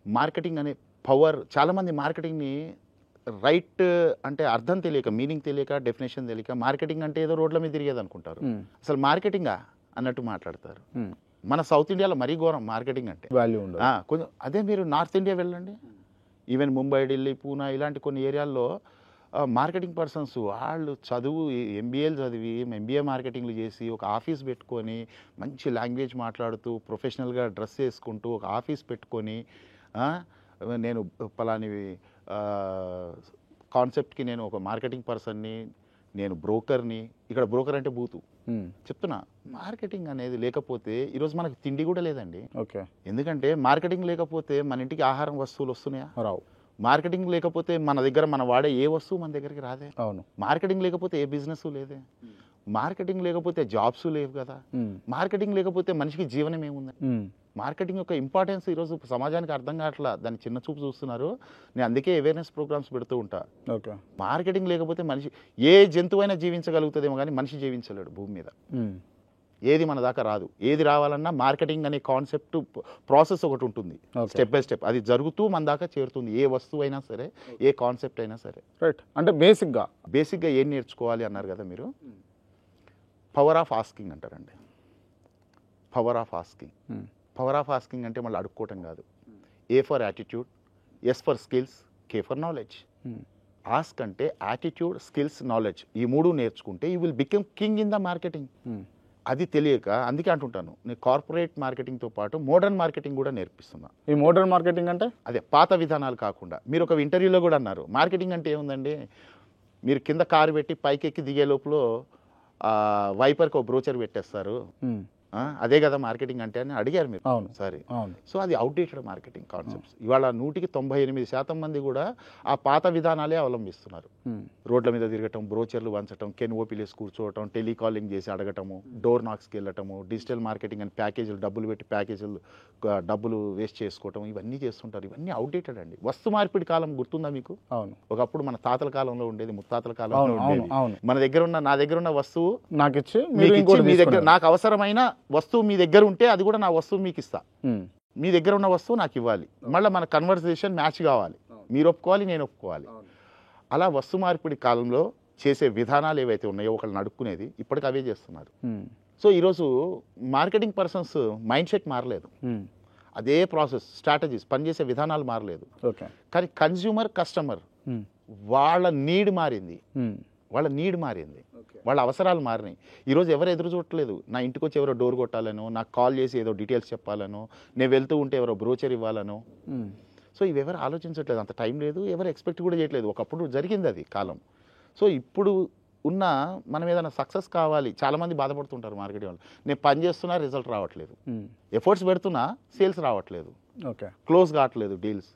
మార్కెటింగ్ అనే పవర్, చాలామంది మార్కెటింగ్ని రైట్ అంటే అర్థం తెలియక, మీనింగ్ తెలియక, డెఫినేషన్ తెలియక మార్కెటింగ్ అంటే ఏదో రోడ్ల మీద తిరిగేది అనుకుంటారు. అసలు మార్కెటింగా అన్నట్టు మాట్లాడతారు. మన సౌత్ ఇండియాలో మరీ ఘోరం మార్కెటింగ్ అంటే. వాల్యూ ఉండదు. కొంచెం అదే మీరు నార్త్ ఇండియా వెళ్ళండి, ఈవెన్ ముంబై, ఢిల్లీ, పూనా ఇలాంటి కొన్ని ఏరియాల్లో మార్కెటింగ్ పర్సన్స్ వాళ్ళు చదువు ఎంబీఏలు చదివి ఎంబీఏ మార్కెటింగ్లు చేసి ఒక ఆఫీస్ పెట్టుకొని మంచి లాంగ్వేజ్ మాట్లాడుతూ ప్రొఫెషనల్గా డ్రెస్ వేసుకుంటూ ఒక ఆఫీస్ పెట్టుకొని నేను పలాని కాన్సెప్ట్కి నేను ఒక మార్కెటింగ్ పర్సన్ని, నేను బ్రోకర్ని. ఇక్కడ బ్రోకర్ అంటే బూతు చెప్తున్నా. మార్కెటింగ్ అనేది లేకపోతే ఈరోజు మనకి తిండి కూడా లేదండి. ఓకే, ఎందుకంటే మార్కెటింగ్ లేకపోతే మన ఇంటికి ఆహారం వస్తువులు వస్తున్నాయా? రావు. మార్కెటింగ్ లేకపోతే మన దగ్గర మన వాడే ఏ వస్తువు మన దగ్గరికి రాదే. అవును. మార్కెటింగ్ లేకపోతే ఏ బిజినెస్ లేదే. మార్కెటింగ్ లేకపోతే జాబ్స్ లేవు కదా. మార్కెటింగ్ లేకపోతే మనిషికి జీవనం ఏముంది? మార్కెటింగ్ యొక్క ఇంపార్టెన్స్ ఈరోజు సమాజానికి అర్థం కావట్లా, దాన్ని చిన్న చూపు చూస్తున్నారు. నేను అందుకే అవేర్నెస్ ప్రోగ్రామ్స్ పెడుతూ ఉంటా. ఓకే, మార్కెటింగ్ లేకపోతే మనిషి ఏ జంతువైనా జీవించగలుగుతుందేమో కానీ మనిషి జీవించలేడు భూమి మీద. ఏది మన దాకా రాదు. ఏది రావాలన్నా మార్కెటింగ్ అనే కాన్సెప్ట్ ప్రాసెస్ ఒకటి ఉంటుంది, స్టెప్ బై స్టెప్. అది జరుగుతూ మన దాకా చేరుతుంది. ఏ వస్తువు అయినా సరే, ఏ కాన్సెప్ట్ అయినా సరే. రైట్. అంటే బేసిక్గా ఏం నేర్చుకోవాలి అన్నారు కదా మీరు? పవర్ ఆఫ్ ఆస్కింగ్ అంటారండి. Power of asking. Power of asking అంటే మళ్ళీ అడుక్కోవటం కాదు. A for attitude, S for skills, K for knowledge. Ask అంటే యాటిట్యూడ్, స్కిల్స్, నాలెడ్జ్, ఈ మూడు నేర్చుకుంటే you will become king in the marketing. అది తెలియక అందుకే అంటుంటాను, నేను కార్పొరేట్ మార్కెటింగ్తో పాటు మోడర్న్ మార్కెటింగ్ కూడా నేర్పిస్తున్నా. ఈ మోడర్న్ మార్కెటింగ్ అంటే అదే పాత విధానాలు కాకుండా. మీరు ఒక ఇంటర్వ్యూలో కూడా అన్నారు మార్కెటింగ్ అంటే ఏముందండి, మీరు కింద కారు పెట్టి పైకి ఎక్కి దిగే లోపల వైపర్కి ఒక బ్రోచర్ పెట్టేస్తారు, అదే కదా మార్కెటింగ్ అంటే అని అడిగారు మీరు. అవును, సరే. అవును. సో అది అవుట్డేటెడ్ మార్కెటింగ్ కాన్సెప్ట్స్. ఇవాళ 98% మంది కూడా ఆ పాత విధానాలే అవలంబిస్తున్నారు. రోడ్ల మీద తిరగటం, బ్రోచర్లు వంచటం, కెన్ఓపీలేసి కూర్చోవటం, టెలికాలింగ్ చేసి అడగటము, డోర్ నాక్స్కి వెళ్ళటము, డిజిటల్ మార్కెటింగ్ అని ప్యాకేజీలు డబ్బులు పెట్టి ప్యాకేజీలు డబ్బులు వేస్ట్ చేసుకోవటం, ఇవన్నీ చేస్తుంటారు. ఇవన్నీ అవుట్డేటెడ్ అండి. వస్తు మార్పిడి కాలం గుర్తుందా మీకు? అవును. ఒకప్పుడు మన తాతల కాలంలో ఉండేది, ముత్తాతల కాలంలో ఉండేది. మన నా దగ్గర ఉన్న వస్తువు నాకు ఇచ్చి మీ దగ్గర, నాకు అవసరమైన వస్తువు మీ దగ్గర ఉంటే అది కూడా నా వస్తువు మీకు ఇస్తా. మీ దగ్గర ఉన్న వస్తువు నాకు ఇవ్వాలి. మళ్ళీ మన కన్వర్సేషన్ మ్యాచ్ కావాలి. మీరు ఒప్పుకోవాలి, నేను ఒప్పుకోవాలి. అలా వస్తు మార్పిడి కాలంలో చేసే విధానాలు ఏవైతే ఉన్నాయో ఒకళ్ళు నడుక్కునేది, ఇప్పటికి అవే చేస్తున్నారు. సో ఈరోజు మార్కెటింగ్ పర్సన్స్ మైండ్ సెట్ మారలేదు. అదే ప్రాసెస్, స్ట్రాటజీస్, పనిచేసే విధానాలు మారలేదు. కానీ కన్జ్యూమర్, కస్టమర్ వాళ్ళ నీడ్ మారింది. వాళ్ళ అవసరాలు మారినాయి. ఈరోజు ఎవరు ఎదురు చూడట్లేదు. నా ఇంటికి వచ్చి ఎవరో డోర్ కొట్టాలనో, నాకు కాల్ చేసి ఏదో డీటెయిల్స్ చెప్పాలనో, నేను వెళ్తూ ఉంటే ఎవరో బ్రోచర్ ఇవ్వాలనో. సో ఇవి ఎవరు ఆలోచించట్లేదు, అంత టైం లేదు, ఎవరు ఎక్స్పెక్ట్ కూడా చేయట్లేదు. ఒకప్పుడు జరిగింది అది కాలం. సో ఇప్పుడు ఉన్న మనం ఏదైనా సక్సెస్ కావాలి, చాలామంది బాధపడుతుంటారు మార్కెటింగ్ వాళ్ళు. నేను పని చేస్తున్నా, రిజల్ట్ రావట్లేదు, ఎఫర్ట్స్ పెడుతున్నా, సేల్స్ రావట్లేదు, క్లోజ్ కావట్లేదు డీల్స్.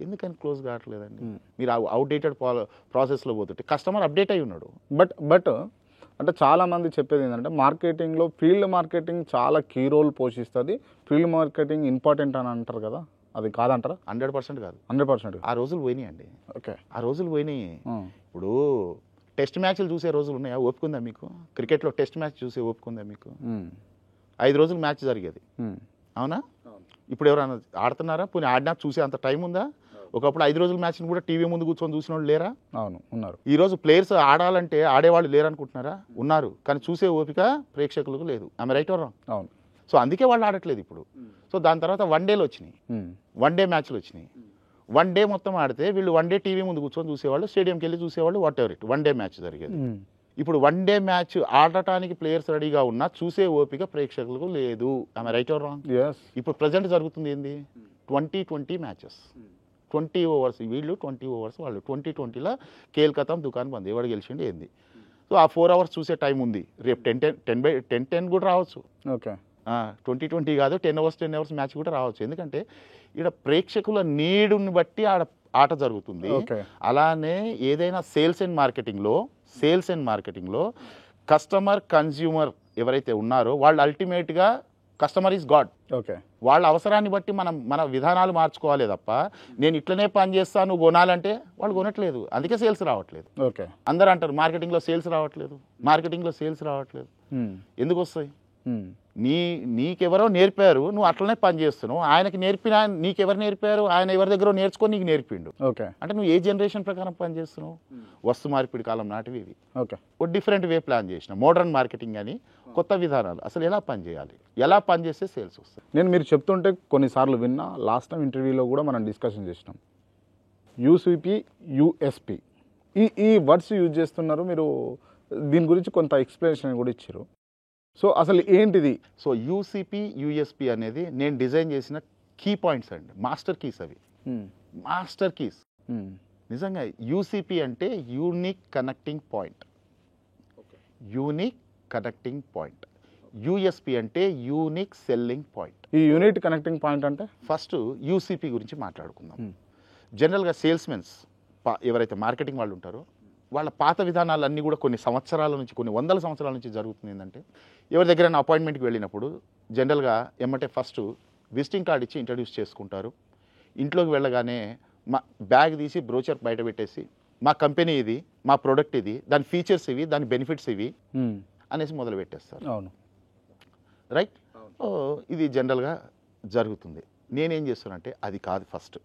ఎందుకని క్లోజ్ కావట్లేదండి? మీరు అవుట్డేటెడ్ ప్రాసెస్లో పోతుంటే కస్టమర్ అప్డేట్ అయి ఉన్నాడు. బట్ అంటే చాలామంది చెప్పేది ఏంటంటే మార్కెటింగ్లో ఫీల్డ్ మార్కెటింగ్ చాలా కీ రోల్ పోషిస్తుంది, ఫీల్డ్ మార్కెటింగ్ ఇంపార్టెంట్ అని అంటారు కదా, అది కాదంటారా? 100% కాదు, 100%. ఆ రోజులు పోయినాయి అండి. ఓకే, ఆ రోజులు పోయినాయి. ఇప్పుడు టెస్ట్ మ్యాచ్లు చూసే రోజులు ఉన్నాయా? ఓపుకుందా మీకు? క్రికెట్లో టెస్ట్ మ్యాచ్ చూసే ఓపుకుందా మీకు? 5 రోజులు మ్యాచ్ జరిగేది, అవునా? ఇప్పుడు ఎవరైనా ఆడుతున్నారా? పోనీ ఆడినా చూసే అంత టైం ఉందా? ఒకప్పుడు 5 రోజుల మ్యాచ్ని కూడా టీవీ ముందు కూర్చొని చూసిన వాళ్ళు లేరా? అవును, ఉన్నారు. ఈరోజు ప్లేయర్స్ ఆడాలంటే ఆడేవాళ్ళు లేరనుకుంటున్నారా? ఉన్నారు, కానీ చూసే ఓపిక ప్రేక్షకులకు లేదు. ఆమె రైట్ ఆర్ రాంగ్? అవును. సో అందుకే వాళ్ళు ఆడట్లేదు ఇప్పుడు. సో దాని తర్వాత 1 డేలు వచ్చినాయి, 1 డే మ్యాచ్లు వచ్చినాయి. 1 డే మొత్తం ఆడితే వీళ్ళు 1 డే టీవీ ముందు కూర్చొని చూసేవాళ్ళు, స్టేడియంకి వెళ్ళి చూసేవాళ్ళు, what ever it. 1 day match జరిగేది. ఇప్పుడు 1 డే మ్యాచ్ ఆడటానికి ప్లేయర్స్ రెడీగా ఉన్నా చూసే ఓపిక ప్రేక్షకులకు లేదు. ఆమె రైట్ ఆర్ రాంగ్? ఇప్పుడు ప్రజెంట్ జరుగుతుంది ఏంది? 20 మ్యాచెస్, 20 ఓవర్స్ వీళ్ళు, 20 ఓవర్స్ వాళ్ళు. 2020లో కేల్కతం దుకాన్ బంద్, ఎవడు గెలిచిండి ఏంది? సో ఆ 4 hours చూసే టైం ఉంది. రేపు 10 కూడా రావచ్చు. ఓకే, 2020 కాదు, 10 hours మ్యాచ్ కూడా రావచ్చు. ఎందుకంటే ఇక్కడ ప్రేక్షకుల నీడుని బట్టి ఆట జరుగుతుంది. అలానే ఏదైనా సేల్స్ అండ్ మార్కెటింగ్లో కస్టమర్, కన్జ్యూమర్ ఎవరైతే ఉన్నారో వాళ్ళు అల్టిమేట్గా కస్టమర్ ఈజ్ గాడ్. ఓకే, వాళ్ళ అవసరాన్ని బట్టి మన విధానాలు మార్చుకోవాలి తప్ప నేను ఇట్లనే పని చేస్తాను నువ్వు కొనాలంటే వాళ్ళు కొనట్లేదు. అందుకే సేల్స్ రావట్లేదు. ఓకే, అందరూ అంటారు మార్కెటింగ్లో సేల్స్ రావట్లేదు. ఎందుకు వస్తాయి? నీకెవరో నేర్పారు, నువ్వు అట్లనే పని చేస్తున్నావు. ఆయనకి నీకెవరు నేర్పారు? ఆయన ఎవరి దగ్గర నేర్చుకొని నీకు నేర్పిండు. ఓకే, అంటే నువ్వు ఏ జనరేషన్ ప్రకారం పని చేస్తున్నావు? వస్తు మార్పిడి కాలం నాటివి ఇవి. ఓకే, ఒక డిఫరెంట్ వే ప్లాన్ చేసిన మోడర్న్ మార్కెటింగ్ అని కొత్త విధానాలు. అసలు ఎలా పని చేయాలి, ఎలా పని చేస్తే సేల్స్ వస్తాయి? మీరు చెప్తుంటే కొన్నిసార్లు విన్నా. లాస్ట్ టైం ఇంటర్వ్యూలో కూడా మనం డిస్కషన్ చేసినాం. యూసీపీ, యూఎస్పీ, ఈ వర్డ్స్ యూజ్ చేస్తున్నారు మీరు. దీని గురించి కొంత ఎక్స్ప్లెనేషన్ కూడా ఇచ్చారు. సో అసలు ఏంటిది? సో యూసీపీ, యూఎస్పీ అనేది నేను డిజైన్ చేసిన కీ పాయింట్స్ అండి, మాస్టర్ కీస్. అవి మాస్టర్ కీస్ నిజంగా. యూసీపీ అంటే యూనిక్ కనెక్టింగ్ పాయింట్, యూఎస్పీ అంటే యూనిక్ సెల్లింగ్ పాయింట్. ఈ యూనిట్ కనెక్టింగ్ పాయింట్ అంటే ఫస్ట్ యూసీపీ గురించి మాట్లాడుకుందాం. జనరల్గా సేల్స్మెన్స్ ఎవరైతే మార్కెటింగ్ వాళ్ళు ఉంటారో వాళ్ళ పాత విధానాలన్నీ కూడా కొన్ని సంవత్సరాల నుంచి, కొన్ని వందల సంవత్సరాల నుంచి జరుగుతుంది. ఏంటంటే ఎవరి దగ్గర అపాయింట్మెంట్కి వెళ్ళినప్పుడు జనరల్గా ఏమంటే ఫస్ట్ విజిటింగ్ కార్డ్ ఇచ్చి ఇంట్రడ్యూస్ చేసుకుంటారు. ఇంట్లోకి వెళ్ళగానే మా బ్యాగ్ తీసి బ్రోచర్ బయట పెట్టేసి మా కంపెనీ ఇది, మా ప్రోడక్ట్ ఇది, దాని ఫీచర్స్ ఇవి, దాని బెనిఫిట్స్ ఇవి అనేసి మొదలు పెట్టేస్తారు. అవును, రైట్. ఇది జనరల్గా జరుగుతుంది. నేనేం చేస్తానంటే అది కాదు ఫస్ట్.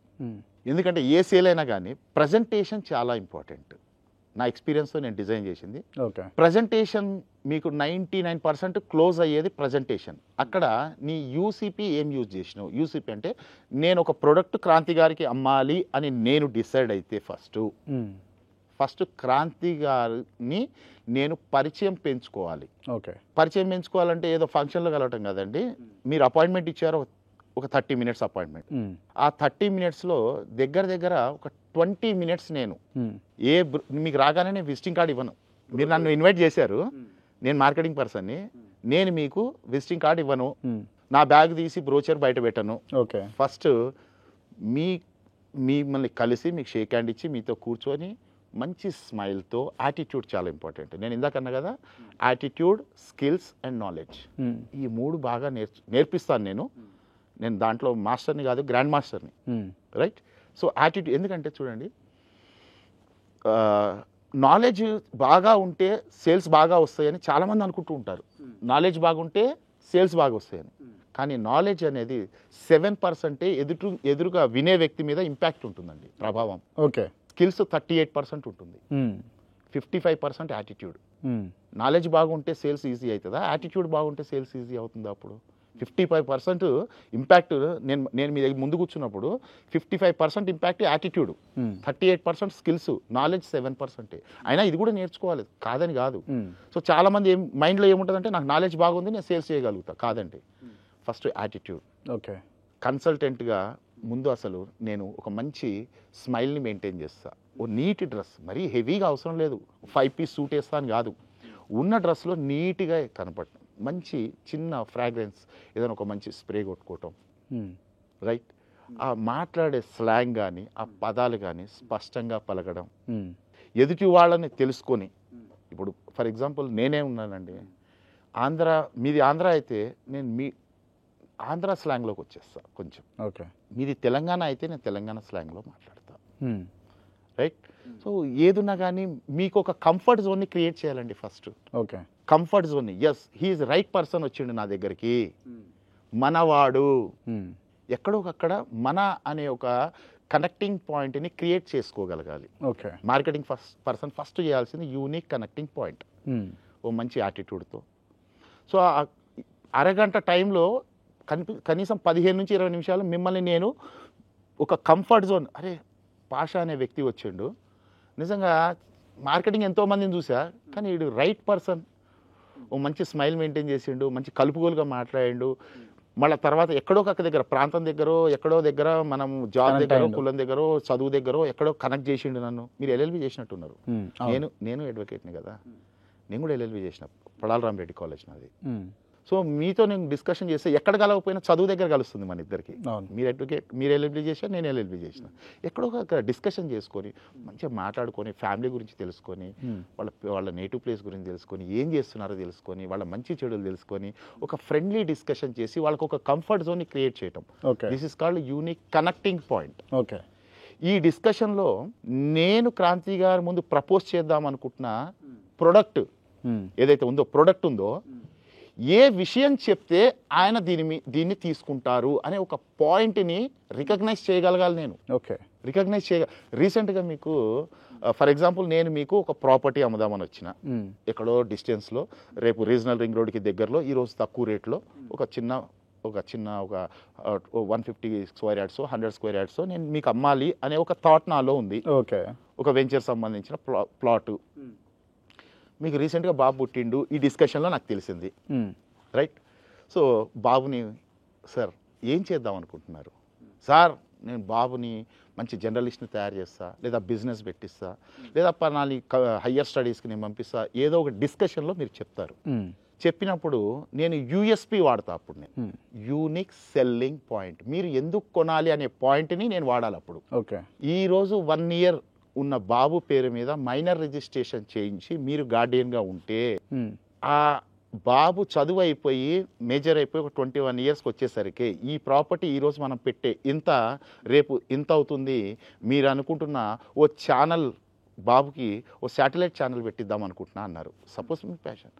ఎందుకంటే ఏ సేల్ అయినా కానీ ప్రజెంటేషన్ చాలా ఇంపార్టెంట్. నా ఎక్స్పీరియన్స్తో నేను డిజైన్ చేసింది. ప్రజెంటేషన్ మీకు 99% క్లోజ్ అయ్యేది ప్రజెంటేషన్. అక్కడ నీ యూసీపీ ఏం యూజ్ చేసినావు? యూసీపీ అంటే నేను ఒక ప్రోడక్ట్ క్రాంతి గారికి అమ్మాలి అని నేను డిసైడ్ అయితే ఫస్ట్ క్రాంతి గారిని నేను పరిచయం పెంచుకోవాలి. పరిచయం పెంచుకోవాలంటే ఏదో ఫంక్షన్లో కలవటం కదండి. మీరు అపాయింట్మెంట్ ఇచ్చారు, ఒక 30 minutes అపాయింట్మెంట్. ఆ 30 minutesలో దగ్గర ఒక 20 minutes నేను మీకు రాగానే నేను విజిటింగ్ కార్డ్ ఇవ్వను. మీరు నన్ను ఇన్వైట్ చేశారు, నేను మార్కెటింగ్ పర్సన్ని, నేను మీకు విజిటింగ్ కార్డ్ ఇవ్వను, నా బ్యాగ్ తీసి బ్రోచర్ బయట పెట్టను. ఫస్ట్ మిమ్మల్ని కలిసి మీకు షేక్ హ్యాండ్ ఇచ్చి మీతో కూర్చొని మంచి స్మైల్తో, యాటిట్యూడ్ చాలా ఇంపార్టెంట్. నేను ఇందాకన్నా కదా, యాటిట్యూడ్, స్కిల్స్ అండ్ నాలెడ్జ్, ఈ 3 బాగా నేర్పిస్తాను నేను దాంట్లో మాస్టర్ని కాదు, గ్రాండ్ మాస్టర్ని. రైట్. సో యాటిట్యూడ్, ఎందుకంటే చూడండి, నాలెడ్జ్ బాగా ఉంటే సేల్స్ బాగా వస్తాయని చాలామంది అనుకుంటూ ఉంటారు. నాలెడ్జ్ బాగుంటే సేల్స్ బాగా వస్తాయని. కానీ నాలెడ్జ్ అనేది 7% ఎదురుగా వినే వ్యక్తి మీద ఇంపాక్ట్ ఉంటుందండి, ప్రభావం. స్కిల్స్ 38% ఉంటుంది, 55% యాటిట్యూడ్. నాలెడ్జ్ బాగుంటే సేల్స్ ఈజీ అవుతుందా? యాటిట్యూడ్ బాగుంటే సేల్స్ ఈజీ అవుతుందా? అప్పుడు 55% ఇంపాక్ట్. నేను మీ దగ్గర ముందు కూర్చున్నప్పుడు 55% ఇంపాక్ట్ యాటిట్యూడ్, 38% స్కిల్స్, నాలెడ్జ్ 7%. అయినా ఇది కూడా నేర్చుకోవాలి, కాదని కాదు. సో చాలా మంది మైండ్లో ఏముంటుందంటే నాకు నాలెడ్జ్ బాగుంది నేను సేల్స్ చేయగలుగుతా. కాదండి, ఫస్ట్ యాటిట్యూడ్. కన్సల్టెంట్గా ముందు అసలు నేను ఒక మంచి స్మైల్ని మెయింటైన్ చేస్తా. ఓ నీట్ డ్రెస్, మరీ హెవీగా అవసరం లేదు, 5 piece సూట్ వేస్తాను కాదు, ఉన్న డ్రెస్లో నీట్గా కనపడటం, మంచి చిన్న ఫ్రాగ్రెన్స్, ఏదైనా ఒక మంచి స్ప్రే కొట్టుకోవటం. రైట్. ఆ మాట్లాడే స్లాంగ్ కానీ, ఆ పదాలు కానీ స్పష్టంగా పలకడం, ఎదుటి వాళ్ళని తెలుసుకొని. ఇప్పుడు ఫర్ ఎగ్జాంపుల్ నేనే ఉన్నానండి, మీది ఆంధ్ర అయితే నేను మీ ఆంధ్ర స్లాంగ్లోకి వచ్చేస్తా కొంచెం. మీది తెలంగాణ అయితే నేను తెలంగాణ స్లాంగ్లో మాట్లాడతా. రైట్. సో ఏదున్నా కానీ మీకు ఒక కంఫర్ట్ జోన్ని క్రియేట్ చేయాలండి first. Comfort zone, yes he's right person వచ్చిండు నా దగ్గరికి, మనవాడు, ఎక్కడో అక్కడ మన అనే ఒక కనెక్టింగ్ పాయింట్ని క్రియేట్ చేసుకోగలగాలి. ఓకే, మార్కెటింగ్ పర్సన్ ఫస్ట్ చేయాల్సింది యూనిక్ కనెక్టింగ్ పాయింట్, ఓ మంచి యాటిట్యూడ్తో. సో ఆ అరగంట టైంలో కనీసం 15 నుంచి 20 నిమిషాలు మిమ్మల్ని నేను ఒక కంఫర్ట్ జోన్, అరే పాషా అనే వ్యక్తి వచ్చిండు, నిజంగా మార్కెటింగ్ ఎంతోమందిని చూసా కానీ వీడు రైట్ పర్సన్, ఓ మంచి స్మైల్ మెయింటైన్ చేసిండు, మంచి కలుపుగోలుగా మాట్లాడిండు, మళ్ళీ తర్వాత ఎక్కడో ఒక దగ్గర ప్రాంతం దగ్గర ఎక్కడో దగ్గర మనం జాబ్ దగ్గర కులం దగ్గర చదువు దగ్గర ఎక్కడో కనెక్ట్ చేసిండు నన్ను. మీరు ఎల్ఎల్బి చేసినట్టున్నారు, నేను అడ్వకేట్ని కదా, నేను కూడా ఎల్ఎల్బి చేసిన, పడాల రామరెడ్డి కాలేజ్ నాది. సో మీతో నేను డిస్కషన్ చేస్తే ఎక్కడ కలవకపోయినా చదువు దగ్గర కలుస్తుంది మన ఇద్దరికి. మీరు అడ్వకేట్, మీరు ఎల్ఎల్బి చేసినా, నేను ఎల్ఎల్బి చేసిన, ఎక్కడో ఒక డిస్కషన్ చేసుకొని మంచిగా మాట్లాడుకొని ఫ్యామిలీ గురించి తెలుసుకొని వాళ్ళ నేటివ్ ప్లేస్ గురించి తెలుసుకొని ఏం చేస్తున్నారో తెలుసుకొని వాళ్ళ మంచి చెడులు తెలుసుకొని ఒక ఫ్రెండ్లీ డిస్కషన్ చేసి వాళ్ళకు ఒక కంఫర్ట్ జోన్ని క్రియేట్ చేయటం. This is called unique connecting point. Okay, ఈ డిస్కషన్లో నేను క్రాంతి గారి ముందు ప్రపోజ్ చేద్దాం అనుకుంటున్న ప్రొడక్ట్ ఏదైతే ఉందో, ప్రొడక్ట్ ఉందో, ఏ విషయం చెప్తే ఆయన దీన్ని తీసుకుంటారు అనే ఒక పాయింట్ని రికగ్నైజ్ చేయగలగాలి నేను. ఓకే, రికగ్నైజ్ రీసెంట్గా మీకు ఫర్ ఎగ్జాంపుల్ నేను మీకు ఒక ప్రాపర్టీ అమ్ముదామని వచ్చిన, ఎక్కడో డిస్టెన్స్లో, రేపు రీజనల్ రింగ్ రోడ్కి దగ్గరలో, ఈరోజు తక్కువ రేట్లో ఒక చిన్న 150 స్క్వేర్ యార్డ్స్ 100 స్క్వేర్ యార్డ్స్ నేను మీకు అమ్మాలి అనే ఒక థాట్ నాలో ఉంది. ఓకే, ఒక వెంచర్ సంబంధించిన ప్లాటు. మీకు రీసెంట్గా బాబు పుట్టిండు, ఈ డిస్కషన్లో నాకు తెలిసింది, రైట్? సో బాబుని, సార్ ఏం చేద్దాం అనుకుంటున్నారు? సార్ నేను బాబుని మంచి జర్నలిస్ట్ని తయారు చేస్తా, లేదా బిజినెస్ పెట్టిస్తా, లేదా పలాని హయ్యర్ స్టడీస్కి నేను పంపిస్తా, ఏదో ఒక డిస్కషన్లో మీరు చెప్తారు. చెప్పినప్పుడు నేను యూఎస్పి వాడతా, అప్పుడు నేను యూనిక్ సెల్లింగ్ పాయింట్, మీరు ఎందుకు కొనాలి అనే పాయింట్ని నేను వాడాలి అప్పుడు. ఓకే, ఈరోజు 1 year ఉన్న బాబు పేరు మీద మైనర్ రిజిస్ట్రేషన్ చేయించి మీరు గార్డియన్గా ఉంటే, ఆ బాబు చదువు అయిపోయి మేజర్ అయిపోయి ఒక 21 yearsకి వచ్చేసరికి ఈ ప్రాపర్టీ ఈరోజు మనం పెట్టే ఇంత రేపు ఇంత అవుతుంది. మీరు అనుకుంటున్న ఓ ఛానల్, బాబుకి ఓ శాటిలైట్ ఛానల్ పెట్టిద్దాం అనుకుంటున్నా అన్నారు. సపోజ్ మీ ప్యాషన్,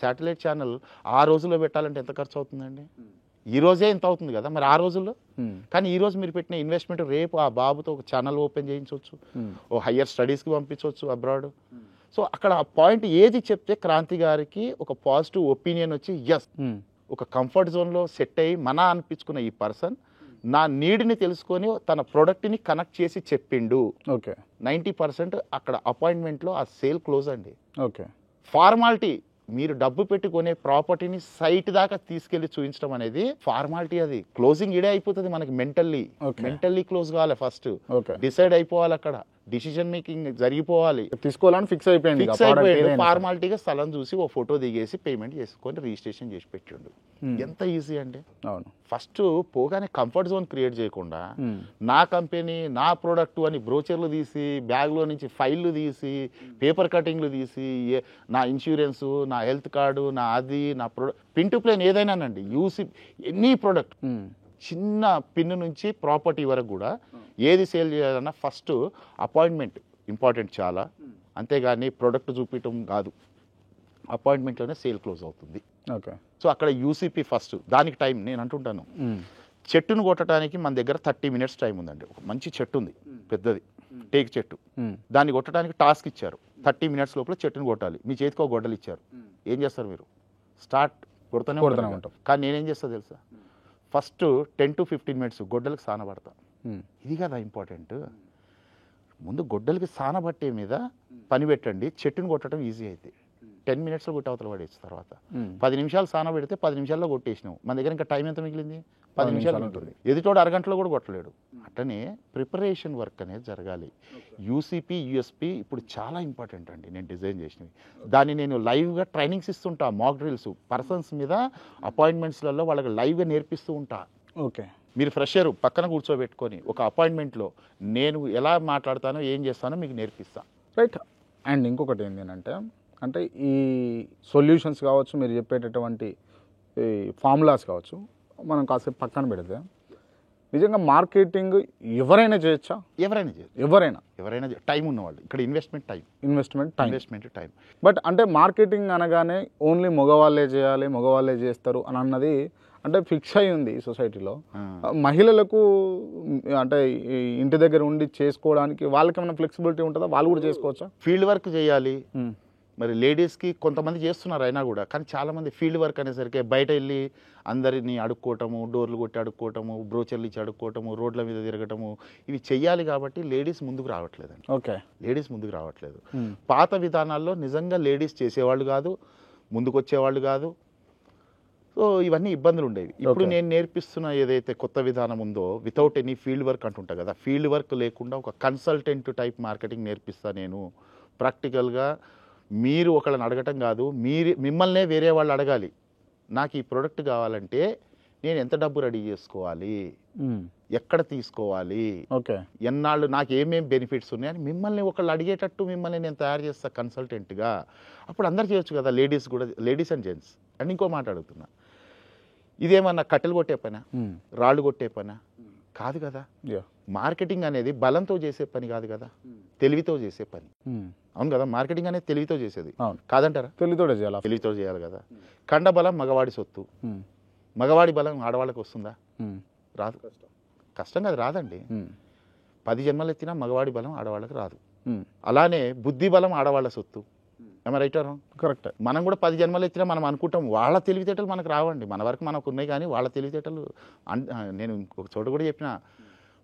శాటిలైట్ ఛానల్ ఆ రోజుల్లో పెట్టాలంటే ఎంత ఖర్చు అవుతుందండి? ఈ రోజే ఎంత అవుతుంది కదా, మరి ఆ రోజుల్లో. కానీ ఈ రోజు మీరు పెట్టిన ఇన్వెస్ట్మెంట్ రేపు ఆ బాబుతో ఒక ఛానల్ ఓపెన్ చేయించవచ్చు, ఓ హయ్యర్ స్టడీస్కి పంపించవచ్చు అబ్రాడ్. సో అక్కడ ఆ పాయింట్ ఏది చెప్తే క్రాంతి గారికి ఒక పాజిటివ్ ఒపీనియన్ వచ్చి ఎస్, ఒక కంఫర్ట్ జోన్లో సెట్ అయ్యి మన అనిపించుకున్న ఈ పర్సన్ నా నీడ్ని తెలుసుకొని తన ప్రోడక్ట్ని కనెక్ట్ చేసి చెప్పిండు. ఓకే, 90% అక్కడ అపాయింట్మెంట్లో ఆ సేల్ క్లోజ్ అండి. ఓకే, ఫార్మాలిటీ, మీరు డబ్బు పెట్టుకునే ప్రాపర్టీని సైట్ దాకా తీసుకెళ్లి చూపించడం అనేది ఫార్మాలిటీ, అది క్లోజింగ్ ఇడే అయిపోతుంది మనకి. మెంటల్లీ క్లోజ్ కావాలి, ఫస్ట్ డిసైడ్ అయిపోవాలి, అక్కడ డిసిజన్ మేకింగ్ జరిగిపోవాలి, తీసుకోవాలని ఫిక్స్ అయిపోయింది. ఫార్మాలిటీగా స్థలం చూసి ఓ ఫోటో దిగేసి పేమెంట్ చేసుకొని రిజిస్ట్రేషన్ చేసి పెట్టిండు. ఎంత ఈజీ అండి. ఫస్ట్ పోగానే కంఫర్ట్ జోన్ క్రియేట్ చేయకుండా నా కంపెనీ నా ప్రోడక్ట్ అని బ్రోచర్లు తీసి, బ్యాగ్లో నుంచి ఫైళ్ళు తీసి, పేపర్ కటింగ్లు తీసి, నా ఇన్సూరెన్స్, నా హెల్త్ కార్డు, నా అది, నా ప్రోడక్ట్, పిన్ టు ప్లేన్ ఏదైనానండి, యూసి ఎనీ ప్రోడక్ట్, చిన్న పిన్ నుంచి ప్రాపర్టీ వరకు కూడా ఏది సేల్ చేయాలన్నా ఫస్ట్ అపాయింట్మెంట్ ఇంపార్టెంట్ చాలా. అంతేగాని ప్రోడక్ట్ చూపించడం కాదు, అపాయింట్మెంట్లోనే సేల్ క్లోజ్ అవుతుంది. ఓకే, సో అక్కడ యూసీపీ ఫస్ట్, దానికి టైం నేను అంటుంటాను. చెట్టును కొట్టడానికి మన దగ్గర 30 minutes టైం ఉందండి. ఒక మంచి చెట్టు ఉంది, పెద్దది టేక్ చెట్టు, దాన్ని కొట్టడానికి టాస్క్ ఇచ్చారు, 30 minutes లోపల చెట్టును కొట్టాలి. మీ చేతికి ఒక గొడ్డలు ఇచ్చారు, ఏం చేస్తారు మీరు? స్టార్ట్ కొడుతూనే ఉంటాం. కానీ నేనేం చేస్తా తెలుసా, ఫస్ట్ 10 to 15 minutes గొడ్డలకు సానబడతా. ఇది కదా ఇంపార్టెంట్. ముందు గొడ్డలకి సానబట్టే మీద పని పెట్టండి, చెట్టును కొట్టడం ఈజీ అయితే 10 minutesలో కొట్టి అవతల పడేసి, తర్వాత 10 నిమిషాలు సాన పెడితే 10 నిమిషాల్లో కొట్టేసినావు. మన దగ్గర ఇంకా టైం ఎంత మిగిలింది? 10 నిమిషాలు ఉంటుంది. ఎదుటోడు అరగంటలో కూడా కొట్టలేడు. అట్లనే ప్రిపరేషన్ వర్క్ అనేది జరగాలి. యూసీపీ యూఎస్పీ ఇప్పుడు చాలా ఇంపార్టెంట్ అండి. నేను డిజైన్ చేసినవి దాన్ని నేను లైవ్గా ట్రైనింగ్స్ ఇస్తుంటా, మాక్ డ్రిల్స్ పర్సన్స్ మీద అపాయింట్మెంట్స్లలో వాళ్ళకి లైవ్గా నేర్పిస్తూ ఉంటా. ఓకే, మీరు ఫ్రెషర్ పక్కన కూర్చోబెట్టుకొని ఒక అపాయింట్మెంట్లో నేను ఎలా మాట్లాడతానో ఏం చేస్తానో మీకు నేర్పిస్తాను. రైట్. అండ్ ఇంకొకటి ఏంటంటే, అంటే ఈ సొల్యూషన్స్ కావచ్చు, మీరు చెప్పేటటువంటి ఈ ఫార్ములాస్ కావచ్చు, మనం కాసేపు పక్కన పెడితే నిజంగా మార్కెటింగ్ ఎవరైనా చేయొచ్చా? ఎవరైనా చేయొచ్చు, ఎవరైనా టైం ఉన్నవాళ్ళు. ఇక్కడ ఇన్వెస్ట్మెంట్ టైం. బట్ అంటే మార్కెటింగ్ అనగానే ఓన్లీ మగవాళ్ళే చేయాలి, మగవాళ్ళే చేస్తారు అని అన్నది అంటే ఫిక్స్ అయి ఉంది ఈ సొసైటీలో. మహిళలకు అంటే ఇంటి దగ్గర ఉండి చేసుకోవడానికి వాళ్ళకి ఏమైనా ఫ్లెక్సిబిలిటీ ఉంటుందా? వాళ్ళు కూడా చేసుకోవచ్చా? ఫీల్డ్ వర్క్ చేయాలి. మరి లేడీస్కి కొంతమంది చేస్తున్నారు అయినా కూడా, కానీ చాలామంది ఫీల్డ్ వర్క్ అనేసరికి బయట వెళ్ళి అందరినీ అడుక్కోవటము, డోర్లు కొట్టి అడుక్కోవటము, బ్రోచర్లు ఇచ్చి అడుక్కోవటము, రోడ్ల మీద తిరగటము, ఇవి చెయ్యాలి. కాబట్టి లేడీస్ ముందుకు రావట్లేదండి. లేడీస్ ముందుకు రావట్లేదు. పాత విధానాల్లో నిజంగా లేడీస్ చేసేవాళ్ళు కాదు, ముందుకు వచ్చేవాళ్ళు కాదు. సో ఇవన్నీ ఇబ్బందులు ఉండేవి. ఇప్పుడు నేను నేర్పిస్తున్న ఏదైతే కొత్త విధానం ఉందో, వితౌట్ ఎనీ ఫీల్డ్ వర్క్ అంటుంటా కదా, ఫీల్డ్ వర్క్ లేకుండా ఒక కన్సల్టెంట్ టైప్ మార్కెటింగ్ నేర్పిస్తా నేను. ప్రాక్టికల్గా మీరు ఒకళ్ళని అడగటం కాదు, మిమ్మల్నే వేరే వాళ్ళు అడగాలి. నాకు ఈ ప్రోడక్ట్ కావాలంటే నేను ఎంత డబ్బు రెడీ చేసుకోవాలి, ఎక్కడ తీసుకోవాలి, ఎన్నాళ్ళు, నాకు ఏమేమి బెనిఫిట్స్ ఉన్నాయని మిమ్మల్ని ఒకళ్ళు అడిగేటట్టు మిమ్మల్ని నేను తయారు చేస్తా కన్సల్టెంట్గా. అప్పుడు అందరు చేయొచ్చు కదా, లేడీస్ కూడా, లేడీస్ అండ్ జెంట్స్. అండ్ ఇంకో మాట అడుగుతున్నా, ఇదేమన్నా కట్టెలు కొట్టే పనా, రాళ్ళు కొట్టే పనా? కాదు కదా. మార్కెటింగ్ అనేది బలంతో చేసే పని కాదు కదా, తెలివితో చేసే పని. అవును కదా, మార్కెటింగ్ అనేది తెలివితో చేసేది కాదంటారా? తెలివితో చేయాలి కదా. కండబలం మగవాడి సొత్తు, మగవాడి బలం ఆడవాళ్ళకి వస్తుందా? రాదు. కష్టం కాదు, రాదండి. 10 జన్మలు ఎత్తినా మగవాడి బలం ఆడవాళ్ళకి రాదు. అలానే బుద్ధి బలం ఆడవాళ్ళ సొత్తు. ఏమో రైటారు? కరెక్ట్. మనం కూడా 10 జన్మలు ఎత్తినా మనం అనుకుంటాం వాళ్ళ తెలివితేటలు మనకు రావండి. మన వరకు మనకు ఉన్నాయి, కానీ వాళ్ళ తెలివితేటలు నేను ఒక చోట కూడా చెప్పిన,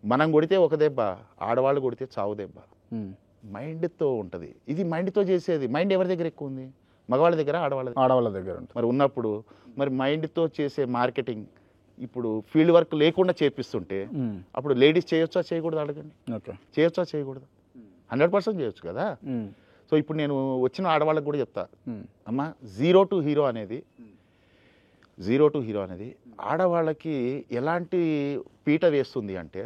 మనం కొడితే ఒక దెబ్బ, ఆడవాళ్ళు కొడితే చావు దెబ్బ. మైండ్తో ఉంటుంది ఇది, మైండ్తో చేసేది. మైండ్ ఎవరి దగ్గర ఎక్కువ ఉంది? మగవాళ్ళ దగ్గర, ఆడవాళ్ళ దగ్గర ఉంటుంది. మరి ఉన్నప్పుడు మరి మైండ్తో చేసే మార్కెటింగ్ ఇప్పుడు ఫీల్డ్ వర్క్ లేకుండా చేపిస్తుంటే అప్పుడు లేడీస్ చేయొచ్చా చేయకూడదు? అడగండి. చేయొచ్చా చేయకూడదు? 100% చేయొచ్చు కదా. సో ఇప్పుడు నేను వచ్చిన ఆడవాళ్ళకి కూడా చెప్తా, అమ్మ, జీరో టు హీరో అనేది ఆడవాళ్ళకి ఎలాంటి పీట వేస్తుంది అంటే,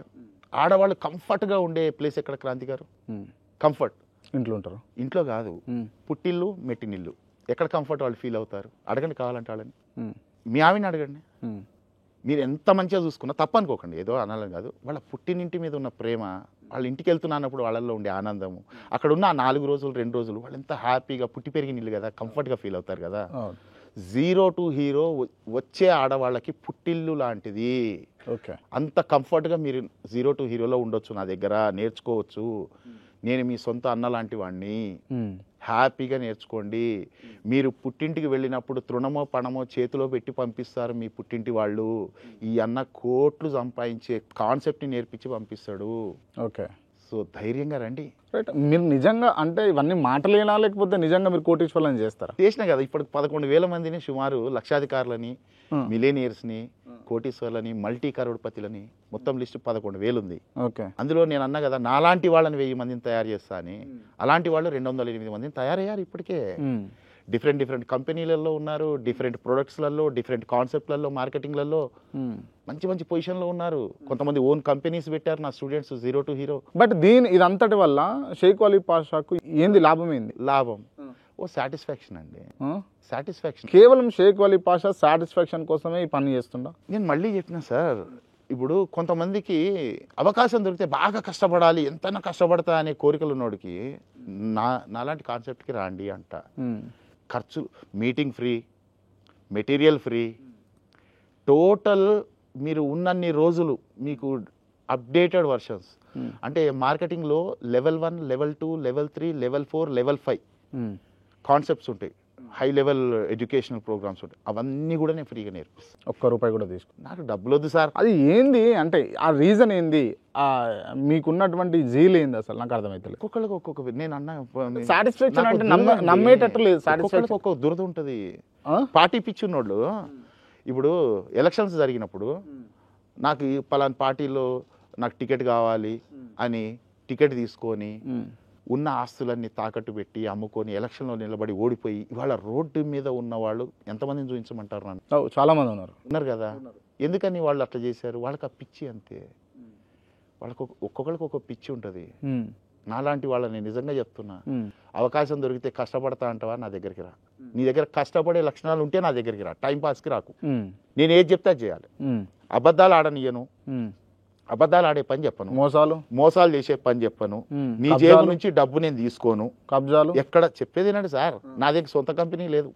ఆడవాళ్ళు కంఫర్ట్గా ఉండే ప్లేస్ ఎక్కడ క్రాంతి గారు? కంఫర్ట్ ఇంట్లో ఉంటారు. ఇంట్లో కాదు, పుట్టిల్లు మెట్టినిల్లు. ఎక్కడ కంఫర్ట్ వాళ్ళు ఫీల్ అవుతారు? అడగండి, కావాలంటే వాళ్ళని. మీ ఆవిడని అడగండి. మీరు ఎంత మంచిగా చూసుకున్నా తప్ప అనుకోకండి, ఏదో అనాలని కాదు. వాళ్ళ పుట్టినింటి మీద ఉన్న ప్రేమ, వాళ్ళ ఇంటికి వెళ్తున్నప్పుడు వాళ్ళల్లో ఉండే ఆనందము, అక్కడ ఉన్న 4 రోజులు 2 రోజులు వాళ్ళు ఎంత హ్యాపీగా, పుట్టి పెరిగిన ఇల్లు కదా, కంఫర్ట్గా ఫీల్ అవుతారు కదా. జీరో టు హీరో వచ్చే ఆడవాళ్ళకి పుట్టిల్లు లాంటిది. అంత కంఫర్ట్గా మీరు జీరో టు హీరోలో ఉండొచ్చు, నా దగ్గర నేర్చుకోవచ్చు. నేను మీ సొంత అన్న లాంటి వాడిని, హ్యాపీగా నేర్చుకోండి. మీరు పుట్టింటికి వెళ్ళినప్పుడు తృణమో పణమో చేతిలో పెట్టి పంపిస్తారు మీ పుట్టింటి వాళ్ళు. ఈ అన్న కోట్లు సంపాదించే కాన్సెప్ట్ని నేర్పించి పంపిస్తాడు. సో ధైర్యంగా రండి. రైట్. మీరు నిజంగా అంటే ఇవన్నీ మాటలేనా, లేకపోతే నిజంగా మీరు కోటీశ్వర్లని చేస్తారా? చేసినా కదా. ఇప్పుడు 11,000 మందిని, సుమారు లక్షాధికారులని, మిలేనియర్స్ని, కోటీశ్వర్లని, మల్టీ కరోడ్పతిలని, మొత్తం లిస్టు 11,000 ఉంది. అందులో నేను అన్నా కదా, నాలాంటి వాళ్ళని 1000 మందిని తయారు చేస్తా అని. అలాంటి వాళ్ళు 208 మందిని తయారయ్యారు ఇప్పటికే. డిఫరెంట్ కంపెనీలలో ఉన్నారు, డిఫరెంట్ ప్రొడక్ట్స్లలో, డిఫరెంట్ కాన్సెప్ట్లలో, మార్కెటింగ్లలో మంచి పొజిషన్లో ఉన్నారు. కొంతమంది ఓన్ కంపెనీస్ పెట్టారు నా students, zero to hero. But ఇదంతటి వల్ల షేక్ అలీ పాషాకు ఏంది లాభం? లాభం సాటిస్ఫాక్షన్ అండి. సాటిస్ఫాక్షన్. కేవలం షేక్ అలీ పాషా సాటిస్ఫాక్షన్ కోసమే ఈ పని చేస్తుండా? నేను మళ్ళీ చెప్పిన సార్, ఇప్పుడు కొంతమందికి అవకాశం దొరికితే బాగా కష్టపడాలి, ఎంతైనా కష్టపడతా అనే కోరికలు ఉన్నోడికి నాలాంటి కాన్సెప్ట్కి రాండి అంట. ఖర్చు, meeting free, material free, total మీరు ఉన్నన్ని రోజులు మీకు అప్డేటెడ్ వర్షన్స్. అంటే మార్కెటింగ్లో level 1, level 2, level 3, level 4, level 5 concepts ఉంటాయి. హై లెవెల్ ఎడ్యుకేషనల్ ప్రోగ్రామ్స్ ఉంటాయి. అవన్నీ కూడా నేను ఫ్రీగా నేర్పిస్తాను. ₹1 కూడా తీసుకో. నాకు డబ్బులు వద్దు సార్. అది ఏంది అంటే ఆ రీజన్ ఏంది? మీకున్నటువంటి జీల్ ఏంది అసలు? నాకు అర్థమైతే ఒక్కొక్కరికి ఒక్కొక్క, నేను అన్న సాటిస్ఫాక్షన్ అంటే నమ్మేటట్టు లేదు. సాటిస్ఫాక్షన్ ఒక్కొక్క దురద ఉంటుంది. పార్టీ పిచ్చి ఉన్నోళ్ళు, ఇప్పుడు ఎలక్షన్స్ జరిగినప్పుడు నాకు పలానా పార్టీలో నాకు టికెట్ కావాలి అని టికెట్ తీసుకొని ఉన్న ఆస్తులన్నీ తాకట్టు పెట్టి అమ్ముకొని ఎలక్షన్లో నిలబడి ఓడిపోయి ఇవాళ రోడ్డు మీద ఉన్న వాళ్ళు ఎంతమందిని చూపించమంటారు? నన్ను చాలా మంది ఉన్నారు కదా. ఎందుకని వాళ్ళు అట్లా చేశారు? వాళ్ళకి ఆ పిచ్చి అంతే. వాళ్ళకి ఒక్కొక్కరికి ఒక పిచ్చి ఉంటుంది. నాలాంటి వాళ్ళని నిజంగా చెప్తున్నా, అవకాశం దొరికితే కష్టపడతా అంటావా, నా దగ్గరికి రా. నీ దగ్గర కష్టపడే లక్షణాలు ఉంటే నా దగ్గరికి రా, టైం పాస్కి రాకు. నేను ఏది చెప్తే అది చేయాలి. అబద్ధాలు ఆడనియను, అబద్ధాలు ఆడే పని చెప్పను, మోసాలు చేసే పని చెప్పను, నీ కబ్జాలు? జేబు నుంచి డబ్బు నేను తీసుకోను, కబ్జాలు ఎక్కడ చెప్పేదేనండి సార్, నా దగ్గర సొంత కంపెనీ లేదు,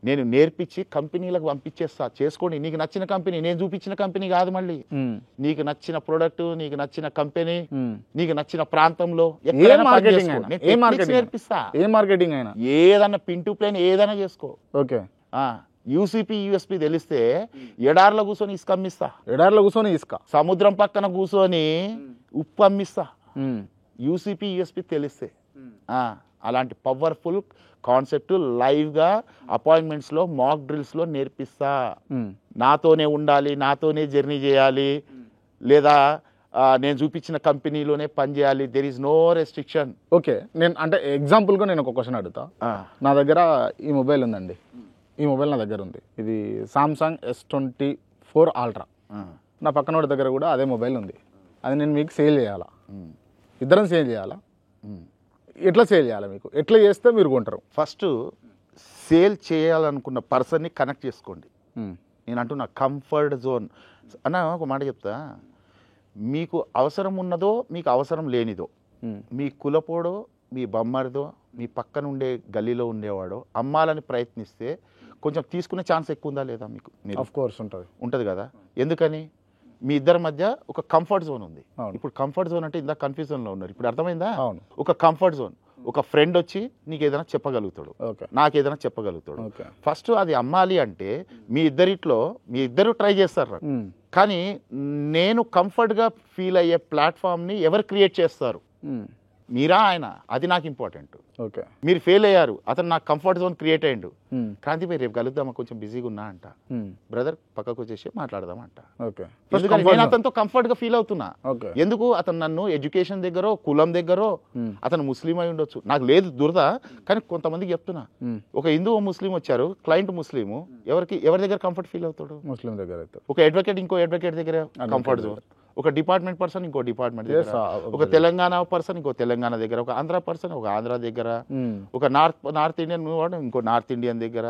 నేను నేర్పించి కంపెనీలకు పంపించేస్తా, చేసుకోండి, నీకు నచ్చిన కంపెనీ, నేను చూపించిన కంపెనీ కాదు, మళ్ళీ నీకు నచ్చిన ప్రొడక్ట్, నీకు నచ్చిన కంపెనీ, నీకు నచ్చిన ప్రాంతంలో నేర్పిస్తా, ఏదన్నా పిన్ టు ప్లేన్ ఏదైనా చేసుకో. ఓకే, యూసీపీ యూఎస్పీ తెలిస్తే ఎడార్లో కూర్చొని ఇసుక అమ్మిస్తా, సముద్రం పక్కన కూర్చొని ఉప్పు అమ్మిస్తా, యూసీపీ యూఎస్పీ తెలిస్తే. అలాంటి పవర్ఫుల్ కాన్సెప్ట్ లైవ్గా అపాయింట్మెంట్స్లో మాక్ డ్రిల్స్లో నేర్పిస్తా. నాతోనే ఉండాలి, నాతోనే జర్నీ చేయాలి, లేదా నేను చూపించిన కంపెనీలోనే పనిచేయాలి, there is no restriction. Okay, నేను అంటే ఎగ్జాంపుల్గా నేను ఒక క్వశ్చన్ అడుగుతా. నా దగ్గర ఈ మొబైల్ ఉందండి, ఈ మొబైల్ నా దగ్గర ఉంది, ఇది సామ్సంగ్ S24 Ultra. నా పక్కనోడి దగ్గర కూడా అదే మొబైల్ ఉంది, అది నేను మీకు సేల్ చేయాలా? ఇద్దరం సేల్ చేయాలా? ఎట్లా సేల్ చేయాలి? మీకు ఎట్లా చేస్తే మీరు కొంటారు? ఫస్ట్ సేల్ చేయాలనుకున్న పర్సన్ని కనెక్ట్ చేసుకోండి. నేను అంటున్నా కంఫర్ట్ జోన్ అన్న, ఒక మాట చెప్తా, మీకు అవసరం ఉన్నదో మీకు అవసరం లేనిదో, మీ కులపోడో మీ బొమ్మరిదో మీ పక్కన ఉండే గల్లీలో ఉండేవాడో అమ్మాలని ప్రయత్నిస్తే కొంచెం తీసుకునే ఛాన్స్ ఎక్కువ ఉందా లేదా? మీకు ఆఫ్ కోర్స్ ఉంటుంది కదా. ఎందుకని? మీ ఇద్దరి మధ్య ఒక కంఫర్ట్ జోన్ ఉంది. ఇప్పుడు కంఫర్ట్ జోన్ అంటే ఇందా కన్ఫ్యూజన్లో ఉన్నారు, ఇప్పుడు అర్థమైందా? ఒక కంఫర్ట్ జోన్, ఒక ఫ్రెండ్ వచ్చి నీకు ఏదైనా చెప్పగలుగుతాడు, నాకు ఏదైనా చెప్పగలుగుతాడు. ఫస్ట్ అది అమ్మాలి అంటే మీ ఇద్దరు ట్రై చేస్తారు, కానీ నేను కంఫర్ట్గా ఫీల్ అయ్యే ప్లాట్ఫామ్ని ఎవరు క్రియేట్ చేస్తారు? మీరా ఆయన? అది నాకు ఇంపార్టెంట్. ఓకే, మీరు ఫెయిల్ అయ్యారు, అతను నాకు కంఫర్ట్ జోన్ క్రియేట్ అయ్యిండు, క్రాంతి భాయ్ రేపు కలుద్దామా, కొంచెం బిజీగా ఉన్నా అంట, బ్రదర్ పక్కకు వచ్చేసి మాట్లాడదామంట. ఎందుకంటే నేను అతనితో కంఫర్ట్ గా ఫీల్ అవుతున్నా. ఎందుకు? అతను నన్ను ఎడ్యుకేషన్ దగ్గర, కులం దగ్గర, అతను ముస్లిం అయి ఉండొచ్చు, నాకు లేదు దురద, కానీ కొంతమందికి చెప్తున్నా. ఒక హిందూ ముస్లిం వచ్చారు, క్లయింట్ ముస్లిము, ఎవరి దగ్గర కంఫర్ట్ ఫీల్ అవుతాడు? ముస్లిం దగ్గర. ఒక అడ్వకేట్ ఇంకో అడ్వకేట్ దగ్గర కంఫర్ట్ జోన్, ఒక డిపార్ట్మెంట్ పర్సన్ ఇంకో డిపార్ట్మెంట్ దగ్గర, ఒక తెలంగాణ పర్సన్ ఇంకో తెలంగాణ దగ్గర, ఒక ఆంధ్ర పర్సన్ ఒక ఆంధ్ర దగ్గర, ఒక నార్త్ ఇండియన్ వాడు ఇంకో నార్త్ ఇండియన్ దగ్గర.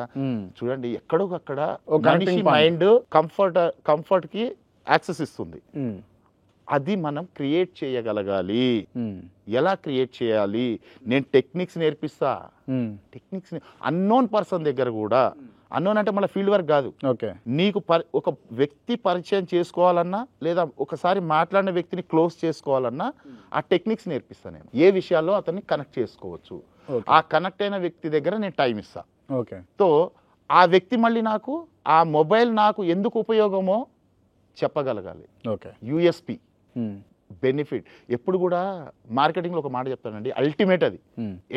చూడండి, ఎక్కడో అక్కడ మనిషి మైండ్ కంఫర్ట్ కి యాక్సెస్ ఇస్తుంది. అది మనం క్రియేట్ చేయగలగాలి. ఎలా క్రియేట్ చేయాలి? నేను టెక్నిక్స్ నేర్పిస్తా. టెక్నిక్స్ అన్నోన్ పర్సన్ దగ్గర కూడా, అన్నోన్ అంటే మళ్ళీ ఫీల్డ్ వర్క్ కాదు, నీకు ఒక వ్యక్తి పరిచయం చేసుకోవాలన్నా, లేదా ఒకసారి మాట్లాడిన వ్యక్తిని క్లోజ్ చేసుకోవాలన్నా ఆ టెక్నిక్స్ నేర్పిస్తాను నేను. ఏ విషయాల్లో అతన్ని కనెక్ట్ చేసుకోవచ్చు, ఆ కనెక్ట్ అయిన వ్యక్తి దగ్గర నేను టైం ఇస్తా. సో ఆ వ్యక్తి మళ్ళీ నాకు ఆ మొబైల్ నాకు ఎందుకు ఉపయోగమో చెప్పగలగాలి. USP benefit. ఎప్పుడు కూడా మార్కెటింగ్లో ఒక మాట చెప్తానండి, అల్టిమేట్ అది.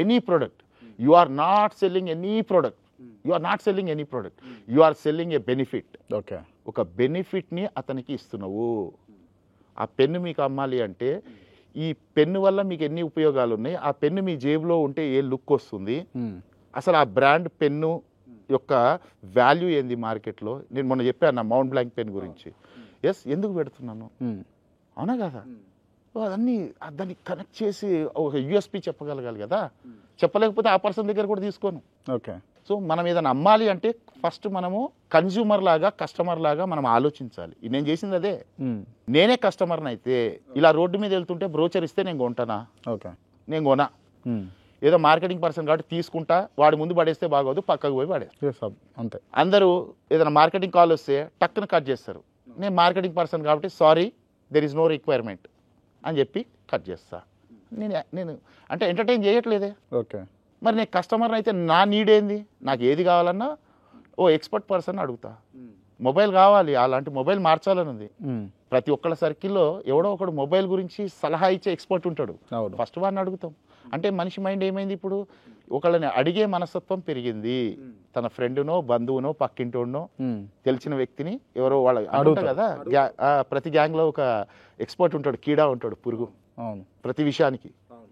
Any product, you are not selling any product, you are not selling any product, you are selling a benefit. ఒక బెనిఫిట్ని అతనికి ఇస్తున్నావు. ఆ పెన్ను మీకు అమ్మాలి అంటే, ఈ పెన్ను వల్ల మీకు ఎన్ని ఉపయోగాలు ఉన్నాయి, ఆ పెన్ను మీ జేబులో ఉంటే ఏ లుక్ వస్తుంది, అసలు ఆ బ్రాండ్ పెన్ను యొక్క వాల్యూ ఏంది మార్కెట్లో. నేను మొన్న చెప్పాను నా మౌంట్ బ్లాంక్ పెన్ గురించి. ఎస్, ఎందుకు పెడుతున్నాను, అవునా కదా? అదన్నీ దాన్ని కనెక్ట్ చేసి ఒక యూఎస్పీ చెప్పగలగాలి కదా. చెప్పలేకపోతే ఆ పర్సన్ దగ్గర కూడా తీసుకోను. సో మనం ఏదైనా అమ్మాలి అంటే ఫస్ట్ మనము కన్జ్యూమర్ లాగా, కస్టమర్ లాగా మనం ఆలోచించాలి. నేను చేసింది అదే. నేనే కస్టమర్ని అయితే ఇలా రోడ్డు మీద వెళ్తుంటే బ్రోచర్ ఇస్తే నేను కొంటానా? నేను కొనా. ఏదో మార్కెటింగ్ పర్సన్ కాబట్టి తీసుకుంటా, వాడి ముందు పడేస్తే బాగోదు, పక్కకు పోయి పడేస్తా, అంతే. అందరూ ఏదైనా మార్కెటింగ్ కాల్ వస్తే టక్కున కట్ చేస్తారు. నేను మార్కెటింగ్ పర్సన్ కాబట్టి sorry, there is no requirement అని చెప్పి కట్ చేస్తా. నేను అంటే ఎంటర్టైన్ చేయట్లేదే. మరి నేను కస్టమర్ అయితే నా నీడ్ ఏంది? నాకు ఏది కావాలన్నా ఓ ఎక్స్పర్ట్ పర్సన్ అడుగుతా. మొబైల్ కావాలి, అలాంటి మొబైల్ మార్చాలని ఉంది. ప్రతి ఒక్కళ్ళ సర్కిల్లో ఎవడో ఒకడు మొబైల్ గురించి సలహా ఇచ్చే ఎక్స్పర్ట్ ఉంటాడు. ఫస్ట్ వాడిని అడుగుతాం. అంటే మనిషి మైండ్ ఏమైంది ఇప్పుడు? ఒకళ్ళని అడిగే మనస్తత్వం పెరిగింది. తన ఫ్రెండ్నో, బంధువునో, పక్కింటోనో, తెలిసిన వ్యక్తిని ఎవరో వాళ్ళ అడుగుతా కదా. ప్రతి గ్యాంగ్లో ఒక ఎక్స్పర్ట్ ఉంటాడు, కీడా ఉంటాడు, పురుగు ప్రతి విషయానికి.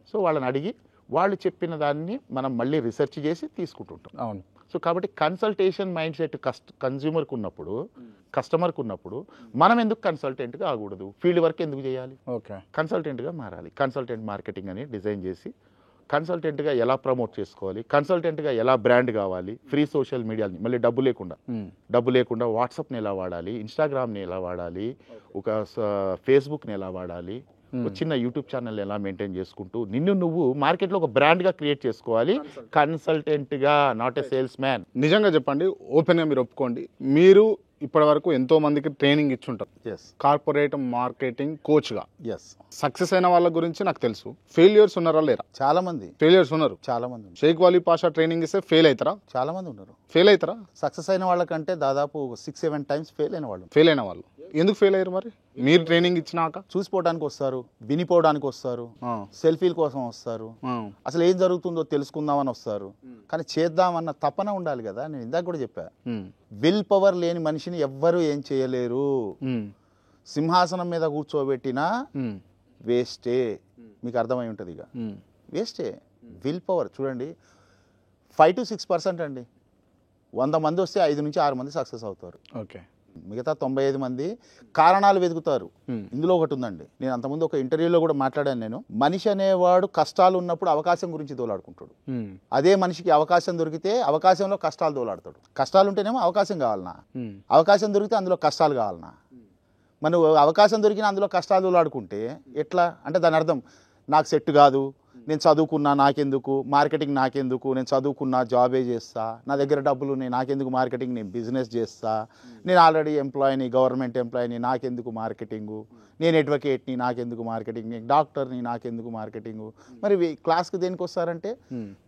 సో వాళ్ళని అడిగి వాళ్ళు చెప్పిన దాన్ని మనం మళ్ళీ రీసెర్చ్ చేసి తీసుకుంటుంటాం. సో కాబట్టి కన్సల్టేషన్ మైండ్ సెట్ కన్జ్యూమర్కి ఉన్నప్పుడు, కస్టమర్కి ఉన్నప్పుడు మనం ఎందుకు కన్సల్టెంట్గా ఆగకూడదు? ఫీల్డ్ వర్క్ ఎందుకు చేయాలి? కన్సల్టెంట్గా మారాలి. కన్సల్టెంట్ మార్కెటింగ్ అని డిజైన్ చేసి కన్సల్టెంట్గా ఎలా ప్రమోట్ చేసుకోవాలి, కన్సల్టెంట్గా ఎలా బ్రాండ్ కావాలి, ఫ్రీ సోషల్ మీడియాని మళ్ళీ డబ్బు లేకుండా వాట్సాప్ని ఎలా వాడాలి, ఇన్స్టాగ్రామ్ని ఎలా వాడాలి, ఒక ఫేస్బుక్ని ఎలా వాడాలి, ఒక చిన్న యూట్యూబ్ ఛానల్ ఎలా మెయింటైన్ చేసుకుంటూ నిన్ను నువ్వు మార్కెట్లో ఒక బ్రాండ్గా క్రియేట్ చేసుకోవాలి, కన్సల్టెంట్గా, నాట్ ఎ సేల్స్ మ్యాన్. నిజంగా చెప్పండి, ఓపెన్గా మీరు ఒప్పుకోండి, మీరు ఇప్పటి వరకు ఎంతో మందికి ట్రైనింగ్ ఇచ్చుంటారు కార్పొరేట్ మార్కెటింగ్ కోచ్గా. సక్సెస్ అయిన వాళ్ళ గురించి నాకు తెలుసు, ఫెయిల్యూర్స్ ఉన్నారా లేరా? చాలా మంది ఫెయిల్యూర్స్ ఉన్నారు. చాలా మంది. షేక్ వాలీ పాషా ట్రైనింగ్ ఇస్తే ఫెయిల్ అవుతారా? చాలా మంది ఉన్నారు. ఫెయిల్ అవుతారా? సక్సెస్ అయిన వాళ్ళకంటే దాదాపు 6-7 టైమ్స్ ఫెయిల్ అయిన వాళ్ళు. ఎందుకు ఫెయిల్ అయ్యారు మరి? మీరు ట్రైనింగ్ ఇచ్చినాక చూసిపోవడానికి వస్తారు, వినిపోవడానికి వస్తారు, సెల్ఫీల కోసం వస్తారు, అసలు ఏం జరుగుతుందో తెలుసుకుందామని వస్తారు, కానీ చేద్దామన్న తపన ఉండాలి కదా. నేను ఇందాక కూడా చెప్పా, విల్ పవర్ లేని మనిషిని ఎవ్వరూ ఏం చేయలేరు. సింహాసనం మీద కూర్చోబెట్టినా వేస్టే. మీకు అర్థమై ఉంటుంది, ఇక వేస్టే. విల్ పవర్ చూడండి, 5 to 6% అండి. 100 మంది వస్తే 5 నుంచి 6 మంది సక్సెస్ అవుతారు. ఓకే, మిగతా 95 మంది కారణాలు వెతుకుతారు. ఇందులో ఒకటి ఉందండి, నేను అంతకుముందు ఒక ఇంటర్వ్యూలో కూడా మాట్లాడాను. నేను, మనిషి అనేవాడు కష్టాలు ఉన్నప్పుడు అవకాశం గురించి దోలాడుకుంటాడు. అదే మనిషికి అవకాశం దొరికితే అవకాశంలో కష్టాలు దోలాడతాడు. కష్టాలు ఉంటేనేమో అవకాశం కావాలనా, అవకాశం దొరికితే అందులో కష్టాలు కావాలనా. మనం అవకాశం దొరికినా అందులో కష్టాలు దోలాడుకుంటే ఎట్లా అంటే దాని అర్థం నాకు సెట్ కాదు, నేను చదువుకున్నా నాకెందుకు, మార్కెటింగ్ నాకెందుకు, నేను చదువుకున్నా జాబే చేస్తా, నా దగ్గర డబ్బులు ఉన్నాయి నాకెందుకు మార్కెటింగ్, నేను బిజినెస్ చేస్తా, నేను ఆల్రెడీ ఎంప్లాయీని, గవర్నమెంట్ ఎంప్లాయీని, నాకెందుకు మార్కెటింగు, నేను అడ్వకేట్ని, నాకెందుకు మార్కెటింగ్, నేను డాక్టర్ని, నాకెందుకు మార్కెటింగు. మరి క్లాస్కి దేనికి వస్తారంటే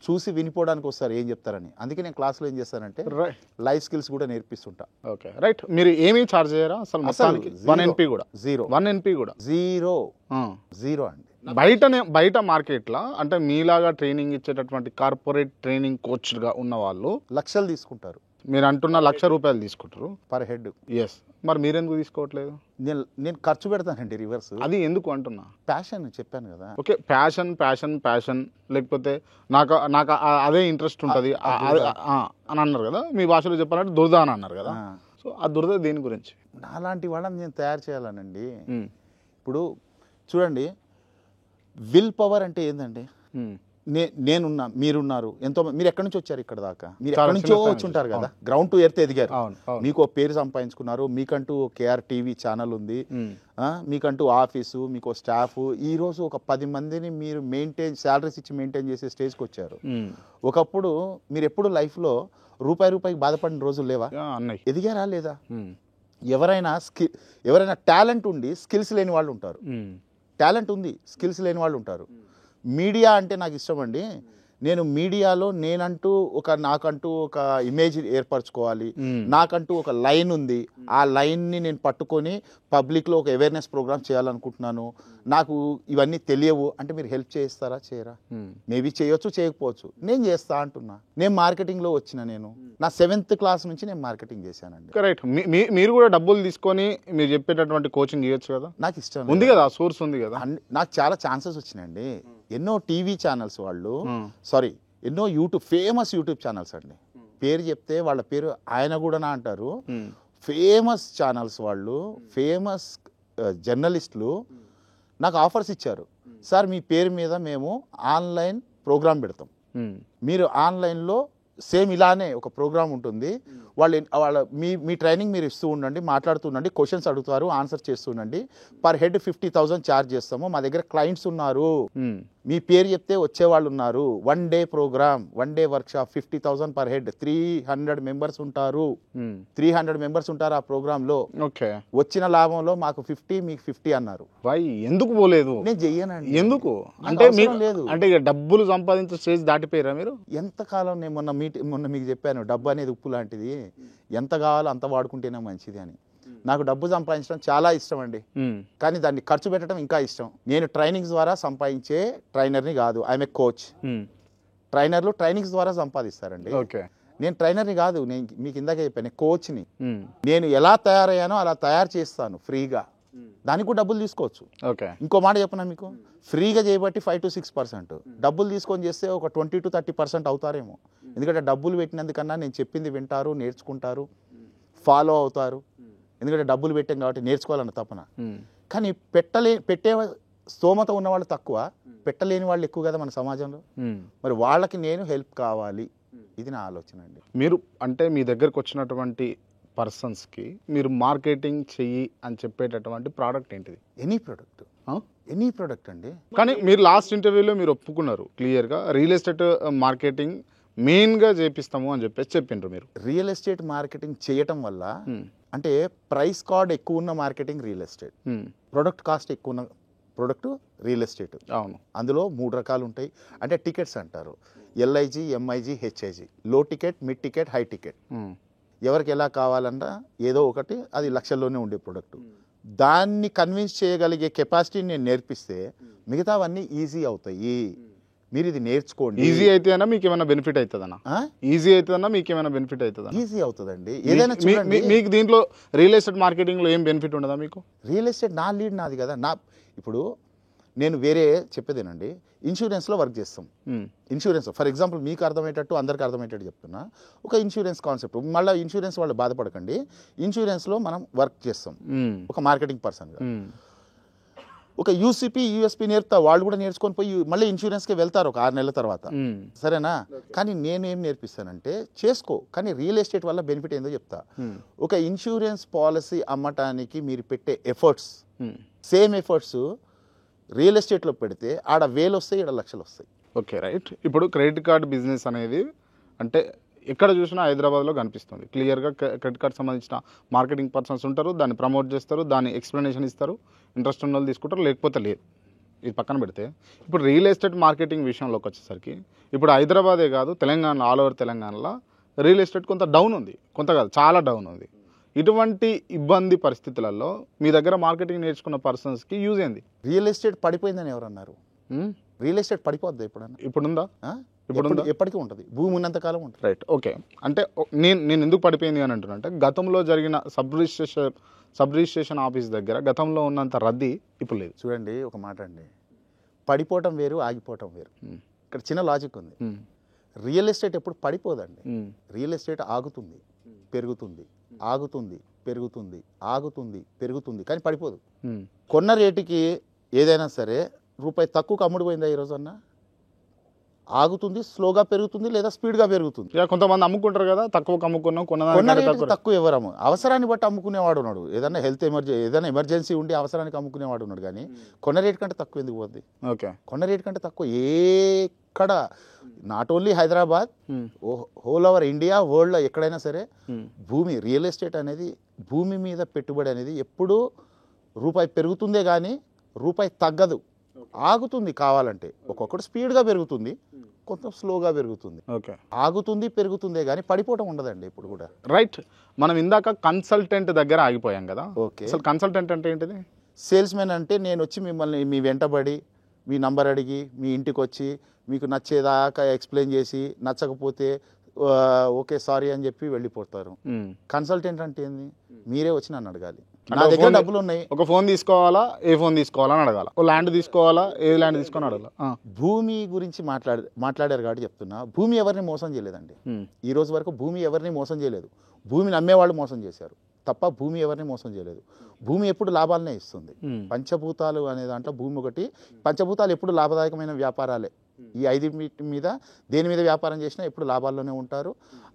చూసి వినిపోవడానికి వస్తారు ఏం చెప్తారని. అందుకే నేను క్లాస్లో ఏం చేస్తానంటే లైఫ్ స్కిల్స్ కూడా నేర్పిస్తుంటా. Okay, right. మీరు ఏమీ చార్జ్ చేయరా అసలు? మొత్తానికి 1 NP కూడా జీరో. 1 NP కూడా జీరో అండి. బయట మార్కెట్లో అంటే మీలాగా ట్రైనింగ్ ఇచ్చేటటువంటి కార్పొరేట్ ట్రైనింగ్ కోచ్గా ఉన్న వాళ్ళు లక్షలు తీసుకుంటారు. మీరు అంటున్న ₹1,00,000 తీసుకుంటారు పర్ హెడ్. ఎస్, మరి మీరెందుకు తీసుకోవట్లేదు? నేను ఖర్చు పెడతానండి రివర్స్. అది ఎందుకు అంటున్నా, ప్యాషన్ చెప్పాను కదా. ఓకే, ప్యాషన్ లేకపోతే నాకు అదే ఇంట్రెస్ట్ ఉంటుంది అని అన్నారు కదా, మీ భాషలో చెప్పాలంటే దురద అని అన్నారు కదా. సో ఆ దురద దేని గురించి? నాలాంటి వాళ్ళని నేను తయారు చేయాలనండి. ఇప్పుడు చూడండి, విల్ పవర్ అంటే ఏందండి, నేనున్నా, మీరున్నారు, ఎంతో మీరు ఎక్కడి నుంచి వచ్చారు ఇక్కడ దాకా, మీరు ఎక్కడి నుంచో వచ్చి ఉంటారు కదా, గ్రౌండ్ టు ఎర్త్ ఎదిగారు, మీకు పేరు సంపాదించుకున్నారు, మీకంటూ KR TV ఛానల్ ఉంది, మీకంటూ ఆఫీసు, మీకు స్టాఫ్, ఈ రోజు ఒక 10 మందిని మీరు శాలరీస్ ఇచ్చి మెయింటైన్ చేసే స్టేజ్కి వచ్చారు. ఒకప్పుడు మీరు ఎప్పుడు లైఫ్లో రూపాయికి బాధపడిన రోజులు లేవా? ఎదిగారా లేదా? ఎవరైనా టాలెంట్ ఉండి స్కిల్స్ లేని వాళ్ళు ఉంటారు, టాలెంట్ ఉంది స్కిల్స్ లేని వాళ్ళు ఉంటారు. మీడియా అంటే నాకు ఇష్టం అండి. నేను మీడియాలో నాకంటూ ఒక ఇమేజ్ ఏర్పరచుకోవాలి, నాకంటూ ఒక లైన్ ఉంది, ఆ లైన్ని నేను పట్టుకొని పబ్లిక్లో ఒక అవేర్నెస్ ప్రోగ్రామ్ చేయాలనుకుంటున్నాను. నాకు ఇవన్నీ తెలియవు అంటే మీరు హెల్ప్ చేస్తారా? చేయరా? మేబీ చేయొచ్చు, చేయకపోవచ్చు, నేను చేస్తా అంటున్నా. నేను మార్కెటింగ్లో వచ్చిన, నా 7th క్లాస్ నుంచి నేను మార్కెటింగ్ చేశానండి. కరెక్ట్. మీరు కూడా డబ్బులు తీసుకొని మీరు చెప్పేటటువంటి కోచింగ్ ఇవ్వచ్చు కదా. నాకు ఇష్టం ఉంది కదా, సోర్స్ ఉంది కదా. నాకు చాలా ఛాన్సెస్ వచ్చినాయండి. ఎన్నో టీవీ ఛానల్స్ వాళ్ళు, ఎన్నో ఫేమస్ యూట్యూబ్ ఛానల్స్ అండి, పేరు చెప్తే వాళ్ళ పేరు ఆయన కూడా అంటారు. ఫేమస్ ఛానల్స్ వాళ్ళు, ఫేమస్ జర్నలిస్టులు నాకు ఆఫర్స్ ఇచ్చారు. సార్ మీ పేరు మీద మేము ఆన్లైన్ ప్రోగ్రామ్ పెడతాం, మీరు ఆన్లైన్లో సేమ్ ఇలానే ఒక ప్రోగ్రామ్ ఉంటుంది, మీ ట్రైనింగ్ మీరు ఇస్తూ ఉండండి, మాట్లాడుతుండండి, క్వశ్చన్స్ అడుగుతారు, ఆన్సర్ చేస్తుండండి, పర్ హెడ్ 50,000 ఛార్జ్ చేస్తాము, మా దగ్గర క్లయింట్స్ ఉన్నారు, మీ పేరు చెప్తే వచ్చేవాళ్ళు ఉన్నారు, 1 day program, 1 day workshop, 50,000 per head, 300 members ఉంటారు, 300 మెంబర్స్ ఉంటారు ఆ ప్రోగ్రామ్ లో. వచ్చిన లాభంలో మాకు 50, మీకు 50 అన్నారు. ఎందుకు పోలేదు? నేను చెయ్యనండి. ఎందుకు అంటే లేదు అంటే డబ్బులు సంపాదించే స్టేజ్ దాటిపోయారా మీరు? ఎంతకాలం నేను మొన్న మీకు చెప్పాను, డబ్బు అనేది ఉప్పు లాంటిది, ఎంత కావాలో అంత వాడుకుంటేనే మంచిది అని. నాకు డబ్బు సంపాదించడం చాలా ఇష్టం అండి, కానీ దాన్ని ఖర్చు పెట్టడం ఇంకా ఇష్టం. నేను ట్రైనింగ్స్ ద్వారా సంపాదించే ట్రైనర్ని కాదు, ఐఎమ్ ఏ కోచ్. ట్రైనర్లు ట్రైనింగ్స్ ద్వారా సంపాదిస్తారండి, నేను ట్రైనర్ని కాదు. నేను మీకు ఇందాక చెప్పాను, కోచ్ని. నేను ఎలా తయారయ్యానో అలా తయారు చేస్తాను ఫ్రీగా, దానికి కూడా డబ్బులు తీసుకోవచ్చు. ఇంకో మాట చెప్పనా మీకు, ఫ్రీగా చేయబట్టి 5 to 6%, డబ్బులు తీసుకొని చేస్తే ఒక 20 to 30% అవుతారేమో. ఎందుకంటే డబ్బులు పెట్టినందుకన్నా నేను చెప్పింది వింటారు, నేర్చుకుంటారు, ఫాలో అవుతారు. ఎందుకంటే డబ్బులు పెట్టాం కాబట్టి నేర్చుకోవాలన్న తపన. కానీ పెట్టే స్తోమత ఉన్నవాళ్ళు తక్కువ, పెట్టలేని వాళ్ళు ఎక్కువ కదా మన సమాజంలో. మరి వాళ్ళకి నేను హెల్ప్ కావాలి, ఇది నా ఆలోచన అండి. మీరు అంటే మీ దగ్గరకు వచ్చినటువంటి పర్సన్స్కి మీరు మార్కెటింగ్ చెయ్యి అని చెప్పేటటువంటి ప్రోడక్ట్ ఏంటిది? ఎనీ ప్రోడక్ట్ అండి. కానీ మీరు లాస్ట్ ఇంటర్వ్యూలో మీరు ఒప్పుకున్నారు క్లియర్గా, రియల్ ఎస్టేట్ మార్కెటింగ్ మెయిన్గా చేపిస్తాము అని చెప్పేసి చెప్పిండ్రు మీరు. రియల్ ఎస్టేట్ మార్కెటింగ్ చేయటం వల్ల అంటే ప్రైస్ కార్డ్ ఎక్కువ ఉన్న marketing real estate, product cost ఎక్కువ ఉన్న ప్రొడక్ట్ రియల్ ఎస్టేట్. అవును. అందులో 3 రకాలు ఉంటాయి. అంటే టికెట్స్ అంటారు, LIG, MIG, HIG. లో ticket, mid ticket, high ticket. ఎవరికి ఎలా కావాలన్నా ఏదో ఒకటి, అది లక్షల్లోనే ఉండే ప్రొడక్ట్. దాన్ని కన్విన్స్ చేయగలిగే కెపాసిటీ నేను నేర్పిస్తే మిగతావన్నీ ఈజీ అవుతాయి. మీరు ఇది నేర్చుకోండి. ఈజీ అయితే మీకు ఏమైనా బెనిఫిట్ అవుతుందన్నా? ఈజీ అవుతుందన్నా మీకు ఏమైనా బెనిఫిట్ అవుతుందా? ఈజీ అవుతుందండి. ఏదైనా మీకు దీంట్లో రియల్ ఎస్టేట్ మార్కెటింగ్లో ఏం బెనిఫిట్ ఉండదా మీకు? రియల్ ఎస్టేట్ నా లీడ్ నాది కదా. ఇప్పుడు నేను వేరే చెప్పేదేనండి, ఇన్సూరెన్స్లో వర్క్ చేస్తాం. ఇన్సూరెన్స్ ఫర్ ఎగ్జాంపుల్ మీకు అర్థమయ్యేటట్టు అందరికి అర్థమయ్యేటట్టు చెప్తున్నా. ఒక ఇన్సూరెన్స్ కాన్సెప్ట్, మళ్ళీ ఇన్సూరెన్స్ వాళ్ళు బాధపడకండి, ఇన్సూరెన్స్లో మనం వర్క్ చేస్తాం ఒక మార్కెటింగ్ పర్సన్గా. ఒక UCP, USP నేర్పుతా, వాళ్ళు కూడా నేర్చుకొని పోయి మళ్ళీ ఇన్సూరెన్స్కి వెళ్తారు ఒక 6 నెలల తర్వాత, సరేనా? కానీ నేనేం నేర్పిస్తానంటే, చేసుకో, కానీ రియల్ ఎస్టేట్ వల్ల బెనిఫిట్ ఏందో చెప్తా. ఒక ఇన్సూరెన్స్ పాలసీ అమ్మటానికి మీరు పెట్టే ఎఫర్ట్స్, సేమ్ ఎఫర్ట్స్ రియల్ ఎస్టేట్లో పెడితే ఆడ 1000 వస్తాయి, ఈడ లక్షలు వస్తాయి. Okay, right. ఇప్పుడు క్రెడిట్ కార్డ్ బిజినెస్ అనేది అంటే ఎక్కడ చూసినా హైదరాబాద్లో కనిపిస్తుంది క్లియర్గా. క్రెడిట్ కార్డ్ సంబంధించిన మార్కెటింగ్ పర్సన్స్ ఉంటారు, దాన్ని ప్రమోట్ చేస్తారు, దాన్ని ఎక్స్ప్లెనేషన్ ఇస్తారు, ఇంట్రెస్ట్ ఉన్న వాళ్ళు తీసుకుంటారు, లేకపోతే లేదు. ఇది పక్కన పెడితే ఇప్పుడు రియల్ ఎస్టేట్ మార్కెటింగ్ విషయంలోకి వచ్చేసరికి ఇప్పుడు హైదరాబాదే కాదు, తెలంగాణ, ఆల్ ఓవర్ తెలంగాణలో రియల్ ఎస్టేట్ కొంత డౌన్ ఉంది, కొంత కాదు చాలా డౌన్ ఉంది. ఇటువంటి ఇబ్బంది పరిస్థితులలో మీ దగ్గర మార్కెటింగ్ నేర్చుకున్న పర్సన్స్కి యూజ్ ఏంది? రియల్ ఎస్టేట్ పడిపోయిందని ఎవరన్నారు? రియల్ ఎస్టేట్ పడిపోద్ది ఎప్పుడన్నా? ఇప్పుడుందా? ఎప్పటికీ ఉంటుంది, భూమి ఉన్నంతకాలం ఉంటుంది. Right, okay. అంటే నేను ఎందుకు పడిపోయింది అని అంటున్నా అంటే, గతంలో జరిగిన సబ్ రిజిస్ట్రేషన్ ఆఫీస్ దగ్గర గతంలో ఉన్నంత రద్దీ ఇప్పుడు లేదు. చూడండి, ఒక మాట అండి, పడిపోవటం వేరు, ఆగిపోవటం వేరు. ఇక్కడ చిన్న లాజిక్ ఉంది. రియల్ ఎస్టేట్ ఎప్పుడు పడిపోదండి. రియల్ ఎస్టేట్ ఆగుతుంది, పెరుగుతుంది, ఆగుతుంది, పెరుగుతుంది, ఆగుతుంది, పెరుగుతుంది, కానీ పడిపోదు. కొన్న రేటుకి ఏదైనా సరే రూపాయి తక్కువకు అమ్ముడుపోయిందా ఈరోజు అన్నా? ఆగుతుంది, స్లోగా పెరుగుతుంది, లేదా స్పీడ్గా పెరుగుతుంది. కొంతమంది అమ్ముకుంటారు కదా, తక్కువ అమ్ముకున్నాం, కొన్న రేటు తక్కువ ఎవరము, అవసరాన్ని బట్టి అమ్ముకునేవాడు ఉన్నాడు. ఏదైనా హెల్త్ ఏదైనా ఎమర్జెన్సీ ఉండి అవసరానికి అమ్ముకునేవాడు ఉన్నాడు, కానీ కొన్న రేటు కంటే తక్కువ ఎందుకు పోద్ది? ఓకే, కొన్న రేటు కంటే తక్కువ ఎక్కడ, not only Hyderabad, whole over India, వరల్డ్లో ఎక్కడైనా సరే భూమి, రియల్ ఎస్టేట్ అనేది, భూమి మీద పెట్టుబడి అనేది ఎప్పుడూ రూపాయి పెరుగుతుందే కానీ రూపాయి తగ్గదు, ఆగుతుంది. కావాలంటే ఒక్కొక్కటి స్పీడ్గా పెరుగుతుంది, కొంత స్లోగా పెరుగుతుంది. ఓకే, ఆగుతుంది, పెరుగుతుందే కానీ పడిపోవడం ఉండదండి ఇప్పుడు కూడా. రైట్. మనం ఇందాక కన్సల్టెంట్ దగ్గర ఆగిపోయాం కదా. ఓకే, అసలు కన్సల్టెంట్ అంటే ఏంటిది? సేల్స్మెన్ అంటే నేను వచ్చి మిమ్మల్ని మీ వెంటబడి మీ నంబర్ అడిగి మీ ఇంటికి వచ్చి మీకు నచ్చేదాకా ఎక్స్ప్లెయిన్ చేసి, నచ్చకపోతే ఓకే సారీ అని చెప్పి వెళ్ళిపోతారు. కన్సల్టెంట్ అంటే ఏంది? మీరే వచ్చి నన్ను అడగాలి, నా దగ్గర డబ్బులు ఉన్నాయి. ఒక ఫోన్ తీసుకోవాలా, ఏ ఫోన్ తీసుకోవాలా అని అడగాల, ఓ ల్యాండ్ తీసుకోవాలా, ఏ ల్యాండ్ తీసుకొని అడగాల. భూమి గురించి మాట్లాడారు కాబట్టి చెప్తున్నా, భూమి ఎవరిని మోసం చేయలేదండి. ఈ రోజు వరకు భూమి ఎవరిని మోసం చేయలేదు. భూమిని అమ్మేవాళ్ళు మోసం చేశారు తప్ప భూమి ఎవరిని మోసం చేయలేదు. భూమి ఎప్పుడు లాభాలనే ఇస్తుంది. పంచభూతాలు అనే దాంట్లో భూమి ఒకటి. పంచభూతాలు ఎప్పుడు లాభదాయకమైన వ్యాపారాలే. ఈ 5 మీద దేని మీద వ్యాపారం చేసినా ఎప్పుడు లాభాల్లోనే ఉంటారు.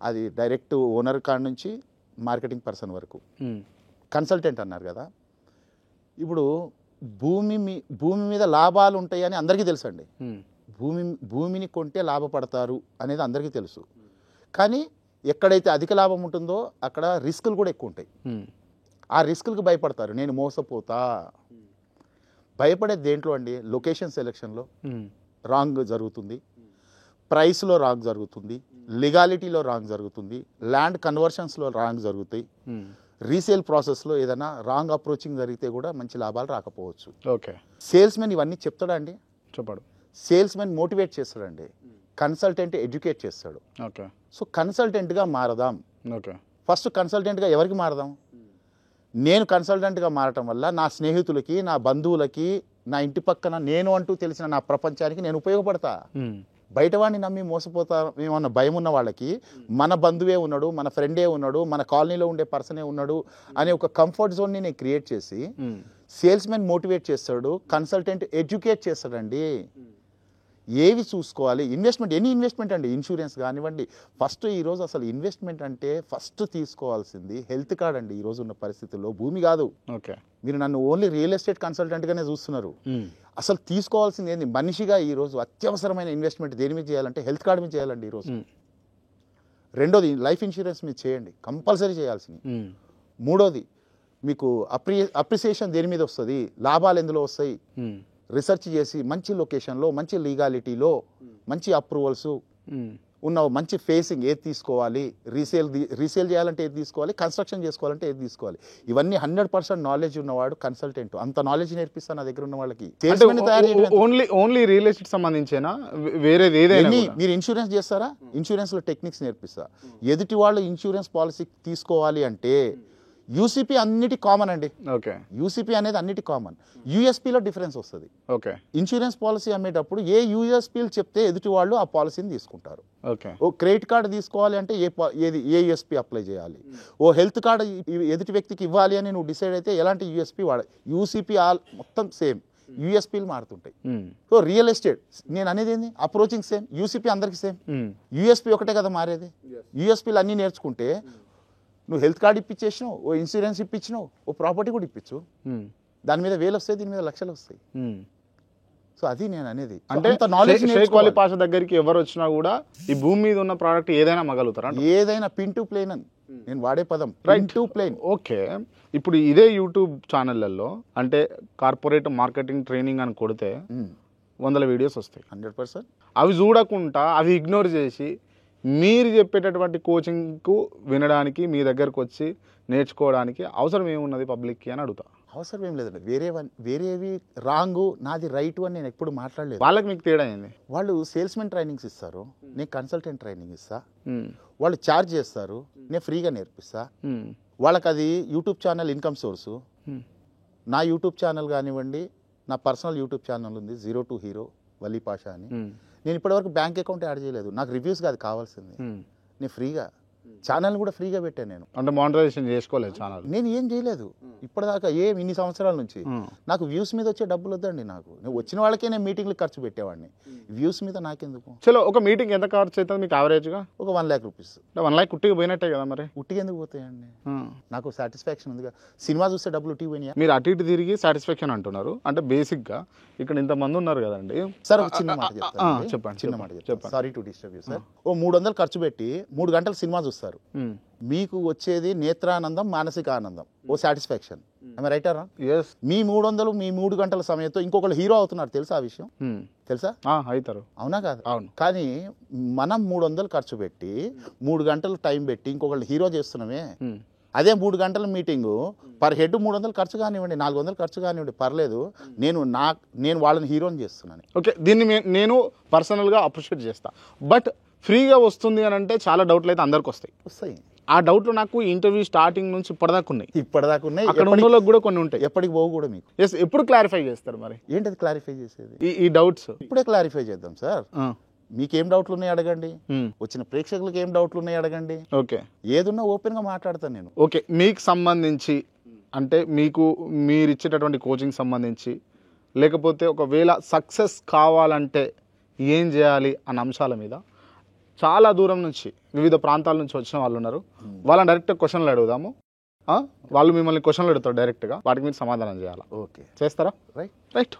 అది డైరెక్ట్ ఓనర్ కాడ నుంచి మార్కెటింగ్ పర్సన్ వరకు. కన్సల్టెంట్ అన్నారు కదా, ఇప్పుడు భూమి మీద లాభాలు ఉంటాయని అందరికీ తెలుసు అండి. భూమిని కొంటే లాభపడతారు అనేది అందరికీ తెలుసు. కానీ ఎక్కడైతే అధిక లాభం ఉంటుందో అక్కడ రిస్కులు కూడా ఎక్కువ ఉంటాయి. ఆ రిస్కులకు భయపడతారు. నేను మోసపోతా, భయపడేది దేంట్లో అండి? లొకేషన్ సెలెక్షన్లో రాంగ్ జరుగుతుంది, ప్రైస్లో రాంగ్ జరుగుతుంది, లీగాలిటీలో రాంగ్ జరుగుతుంది, ల్యాండ్ కన్వర్షన్స్లో రాంగ్ జరుగుతాయి, రీసేల్ ప్రాసెస్లో ఏదైనా రాంగ్ అప్రోచింగ్ జరిగితే కూడా మంచి లాభాలు రాకపోవచ్చు. ఓకే, సేల్స్మెన్ ఇవన్నీ చెప్తాడా అండి? చెప్పాడు. సేల్స్మెన్ మోటివేట్ చేస్తాడండి, కన్సల్టెంట్ ఎడ్యుకేట్ చేస్తాడు. ఓకే, సో కన్సల్టెంట్గా మారదాం. ఓకే, ఫస్ట్ కన్సల్టెంట్గా ఎవరికి మారదాం? నేను కన్సల్టెంట్గా మారటం వల్ల నా స్నేహితులకి, నా బంధువులకి, నా ఇంటి పక్కన నేను అంటూ తెలిసిన నా ప్రపంచానికి నేను ఉపయోగపడతా. బయట వాడిని నమ్మి మోసపోతా ఏమన్నా భయం ఉన్న వాళ్ళకి మన బంధువే ఉన్నాడు, మన ఫ్రెండే ఉన్నాడు, మన కాలనీలో ఉండే పర్సనే ఉన్నాడు అనే ఒక కంఫర్ట్ జోన్ని నేను క్రియేట్ చేసి సేల్స్మెన్ మోటివేట్ చేస్తాడు, కన్సల్టెంట్ ఎడ్యుకేట్ చేస్తాడండి. ఏవి చూసుకోవాలి, ఇన్వెస్ట్మెంట్ ఎనీ ఇన్వెస్ట్మెంట్ అండి, ఇన్సూరెన్స్ కానివ్వండి. ఫస్ట్ ఈరోజు అసలు ఇన్వెస్ట్మెంట్ అంటే ఫస్ట్ తీసుకోవాల్సింది హెల్త్ కార్డ్ అండి. ఈరోజు ఉన్న పరిస్థితుల్లో భూమి కాదు. ఓకే, మీరు నన్ను ఓన్లీ రియల్ ఎస్టేట్ కన్సల్టెంట్గానే చూస్తున్నారు. అసలు తీసుకోవాల్సింది ఏంది మనిషిగా ఈరోజు అత్యవసరమైన ఇన్వెస్ట్మెంట్ దేని మీద చేయాలంటే హెల్త్ కార్డ్ మీద చేయాలండి ఈరోజు. రెండోది లైఫ్ ఇన్సూరెన్స్ మీద చేయండి, కంపల్సరీ చేయాల్సింది. మూడోది మీకు అప్రిసియేషన్ దేని మీద వస్తుంది, లాభాలు ఎందులో వస్తాయి, రీసెర్చ్ చేసి మంచి లొకేషన్లో మంచి లీగాలిటీలో మంచి అప్రూవల్స్ ఉన్న మంచి ఫేసింగ్ ఏది తీసుకోవాలి, రీసేల్ చేయాలంటే ఏది తీసుకోవాలి, కన్స్ట్రక్షన్ చేసుకోవాలంటే ఏది తీసుకోవాలి, ఇవన్నీ 100% నాలెడ్జ్ ఉన్నవాడు కన్సల్టెంట్. అంత నాలెడ్జ్ నేర్పిస్తాను నా దగ్గర ఉన్న వాళ్ళకి. ఓన్లీ రియల్ ఎస్టేట్ సంబంధించేనా, వేరేది ఏదైనా? మీరు ఇన్సూరెన్స్ చేస్తారా, ఇన్సూరెన్స్లో టెక్నిక్స్ నేర్పిస్తా. ఎదుటి వాళ్ళు ఇన్సూరెన్స్ పాలసీ తీసుకోవాలి అంటే యూసీపీ అన్నిటి కామన్ అండి. ఓకే, యూసీపీ అనేది అన్నిటి కామన్. యూఎస్పీలో డిఫరెన్స్ వస్తుంది. ఓకే, ఇన్సూరెన్స్ పాలసీ అమ్మేటప్పుడు ఏ యూఎస్పీలు చెప్తే ఎదుటి వాళ్ళు ఆ పాలసీని తీసుకుంటారు. ఓకే, ఓ క్రెడిట్ కార్డు తీసుకోవాలి అంటే ఏ యూఎస్పీ అప్లై చేయాలి, ఓ హెల్త్ కార్డు ఎదుటి వ్యక్తికి ఇవ్వాలి అని నువ్వు డిసైడ్ అయితే ఎలాంటి యూఎస్పీ యూసీపీ మొత్తం సేమ్, యూఎస్పీలు మారుతుంటాయి. సో రియల్ ఎస్టేట్ నేను అనేది ఏంది, అప్రోచింగ్ సేమ్, యూసీపీ అందరికి సేమ్, యూఎస్పీ ఒకటే కదా మారేది. యూఎస్పీలు అన్నీ నేర్చుకుంటే నువ్వు హెల్త్ కార్డు ఇప్పించేసినావు, ఓ ఇన్సూరెన్స్ ఇప్పించినావు, ఓ ప్రాపర్టీ కూడా ఇప్పించు. దాని మీద 1000 వస్తాయి, దీని మీద లక్షలు వస్తాయి. సో అది నేను అనేది. అంటే నాలెడ్జ్ షేక్ వాలీ పాషా దగ్గరికి ఎవరు వచ్చినా కూడా ఈ భూమి మీద ఉన్న ప్రోడక్ట్ ఏదైనా మగలుగుతారా? ఏదైనా పిన్ టు ప్లేన్ అని నేను వాడే పదం, పిన్ టు ప్లేన్. ఓకే, ఇప్పుడు ఇదే యూట్యూబ్ ఛానళ్లలో అంటే కార్పొరేట్ మార్కెటింగ్ ట్రైనింగ్ అని కొడితే 100 వీడియోస్ వస్తాయి. 100%. అవి చూడకుండా అవి ఇగ్నోర్ చేసి మీరు చెప్పేటటువంటి కోచింగ్కు వినడానికి మీ దగ్గరకు వచ్చి నేర్చుకోవడానికి అవసరం ఏమున్నది పబ్లిక్కి అని అడుగుతా. అవసరం ఏం లేదండి. వేరేవి రాంగు, నాది రైటు అని నేను ఎప్పుడు మాట్లాడలేదు. వాళ్ళకి మీకు తేడా అయింది. వాళ్ళు సేల్స్మెన్ ట్రైనింగ్స్ ఇస్తారు, నేను కన్సల్టెంట్ ట్రైనింగ్ ఇస్తా. వాళ్ళు ఛార్జ్ చేస్తారు, నేను ఫ్రీగా నేర్పిస్తా. వాళ్ళకి అది యూట్యూబ్ ఛానల్ ఇన్కమ్ సోర్సు. నా యూట్యూబ్ ఛానల్ కానివ్వండి, నా పర్సనల్ యూట్యూబ్ ఛానల్ ఉంది, 0 to Hero వలీ పాషా అని. నేను ఇప్పటివరకు బ్యాంక్ అకౌంట్ యాడ్ చేయలేదు, నాకు రివ్యూస్ కాదు కావాల్సింది. నేను ఫ్రీగా ఛానల్ కూడా ఫ్రీగా పెట్టాను. నేను అంటే మానిటైజేషన్ చేసుకోలేదు ఛానల్, నేను ఏం చేయలేదు ఇప్పటిదాకా. ఇన్ని సంవత్సరాల నుంచి నాకు వ్యూస్ మీద వచ్చే డబ్బులు వద్దండి. నాకు నేను వచ్చిన వాళ్ళకే నేను మీటింగ్లు ఖర్చు పెట్టేవాడిని, వ్యూస్ మీద నాకెందుకు. చలో, ఒక మీటింగ్ ఎంత ఖర్చు అవుతుంది మీకు యావరేజ్గా? ఒక 1 lakh రూపీస్. 1 lakh ఉట్టిగా పోయినట్టే కదా మరి. ఉట్టిగా ఎందుకు పోతాయండి, నాకు సాటిస్ఫాక్షన్ ఉందిగా. సినిమా చూస్తే డబ్బులు ఉట్టిగా పోయినాయా? మీరు అటు ఇటు తిరిగి సాటిస్ఫాక్షన్ అంటున్నారు. అంటే బేసిక్గా ఇక్కడ ఇంతమంది ఉన్నారు కదండి. సార్ ఒక చిన్న మాట చెప్తాను, చెప్పండి. చిన్న మాట చెప్తాను, sorry to disturb you sir. ఓ 300 ఖర్చు పెట్టి 3 గంటలు సినిమా చూస్తారు, మీకు వచ్చేది నేత్రానందం, మానసిక ఆనందం, ఓ సాటిస్ఫాక్షన్. Right or wrong? మీ 300 మీ 3 గంటల సమయంతో ఇంకొకళ్ళు హీరో అవుతున్నారు, తెలుసా ఆ విషయం? తెలుసా? అవుతారు. అవునా కాదు? అవును. కానీ మనం 300 ఖర్చు పెట్టి 3 గంటలు టైం పెట్టి ఇంకొకళ్ళు హీరో చేస్తున్నామే. అదే 3 గంటల మీటింగు పర్ హెడ్ 300 ఖర్చు కానివ్వండి, 400 ఖర్చు కానివ్వండి, పర్లేదు. నేను వాళ్ళని హీరోని చేస్తున్నాను. ఓకే, దీన్ని నేను పర్సనల్గా అప్రిషియేట్ చేస్తా. బట్ ఫ్రీగా వస్తుంది అని అంటే చాలా డౌట్లు అయితే అందరికి వస్తాయి. ఆ డౌట్లు నాకు ఇంటర్వ్యూ స్టార్టింగ్ నుంచి ఇప్పటిదాకా ఉన్నాయి. అక్కడ ఉన్న వాళ్ళకి కూడా కొన్ని ఉంటాయి, ఎప్పటికి పోవు కూడా. మీకు ఎప్పుడు క్లారిఫై చేస్తారు మరి? ఏంటది క్లారిఫై చేసేది? ఈ డౌట్స్ ఇప్పుడే క్లారిఫై చేద్దాం సార్. మీకేం డౌట్లు ఉన్నాయి అడగండి, వచ్చిన ప్రేక్షకులకు ఏం డౌట్లు ఉన్నాయి అడగండి. ఓకే, ఏదున్నా ఓపెన్ గా మాట్లాడతాను నేను. ఓకే, మీకు సంబంధించి అంటే మీరు ఇచ్చేటటువంటి కోచింగ్ సంబంధించి, లేకపోతే ఒకవేళ సక్సెస్ కావాలంటే ఏం చేయాలి అన్న అంశాల మీద చాలా దూరం నుంచి వివిధ ప్రాంతాల నుంచి వచ్చిన వాళ్ళు ఉన్నారు. వాళ్ళని డైరెక్ట్ క్వశ్చన్లు అడుగుదాము. వాళ్ళు మిమ్మల్ని క్వశ్చన్లు అడుగుతారు డైరెక్ట్గా, వాటికి మీరు సమాధానం చేయాలి. ఓకే, చేస్తారా? రైట్.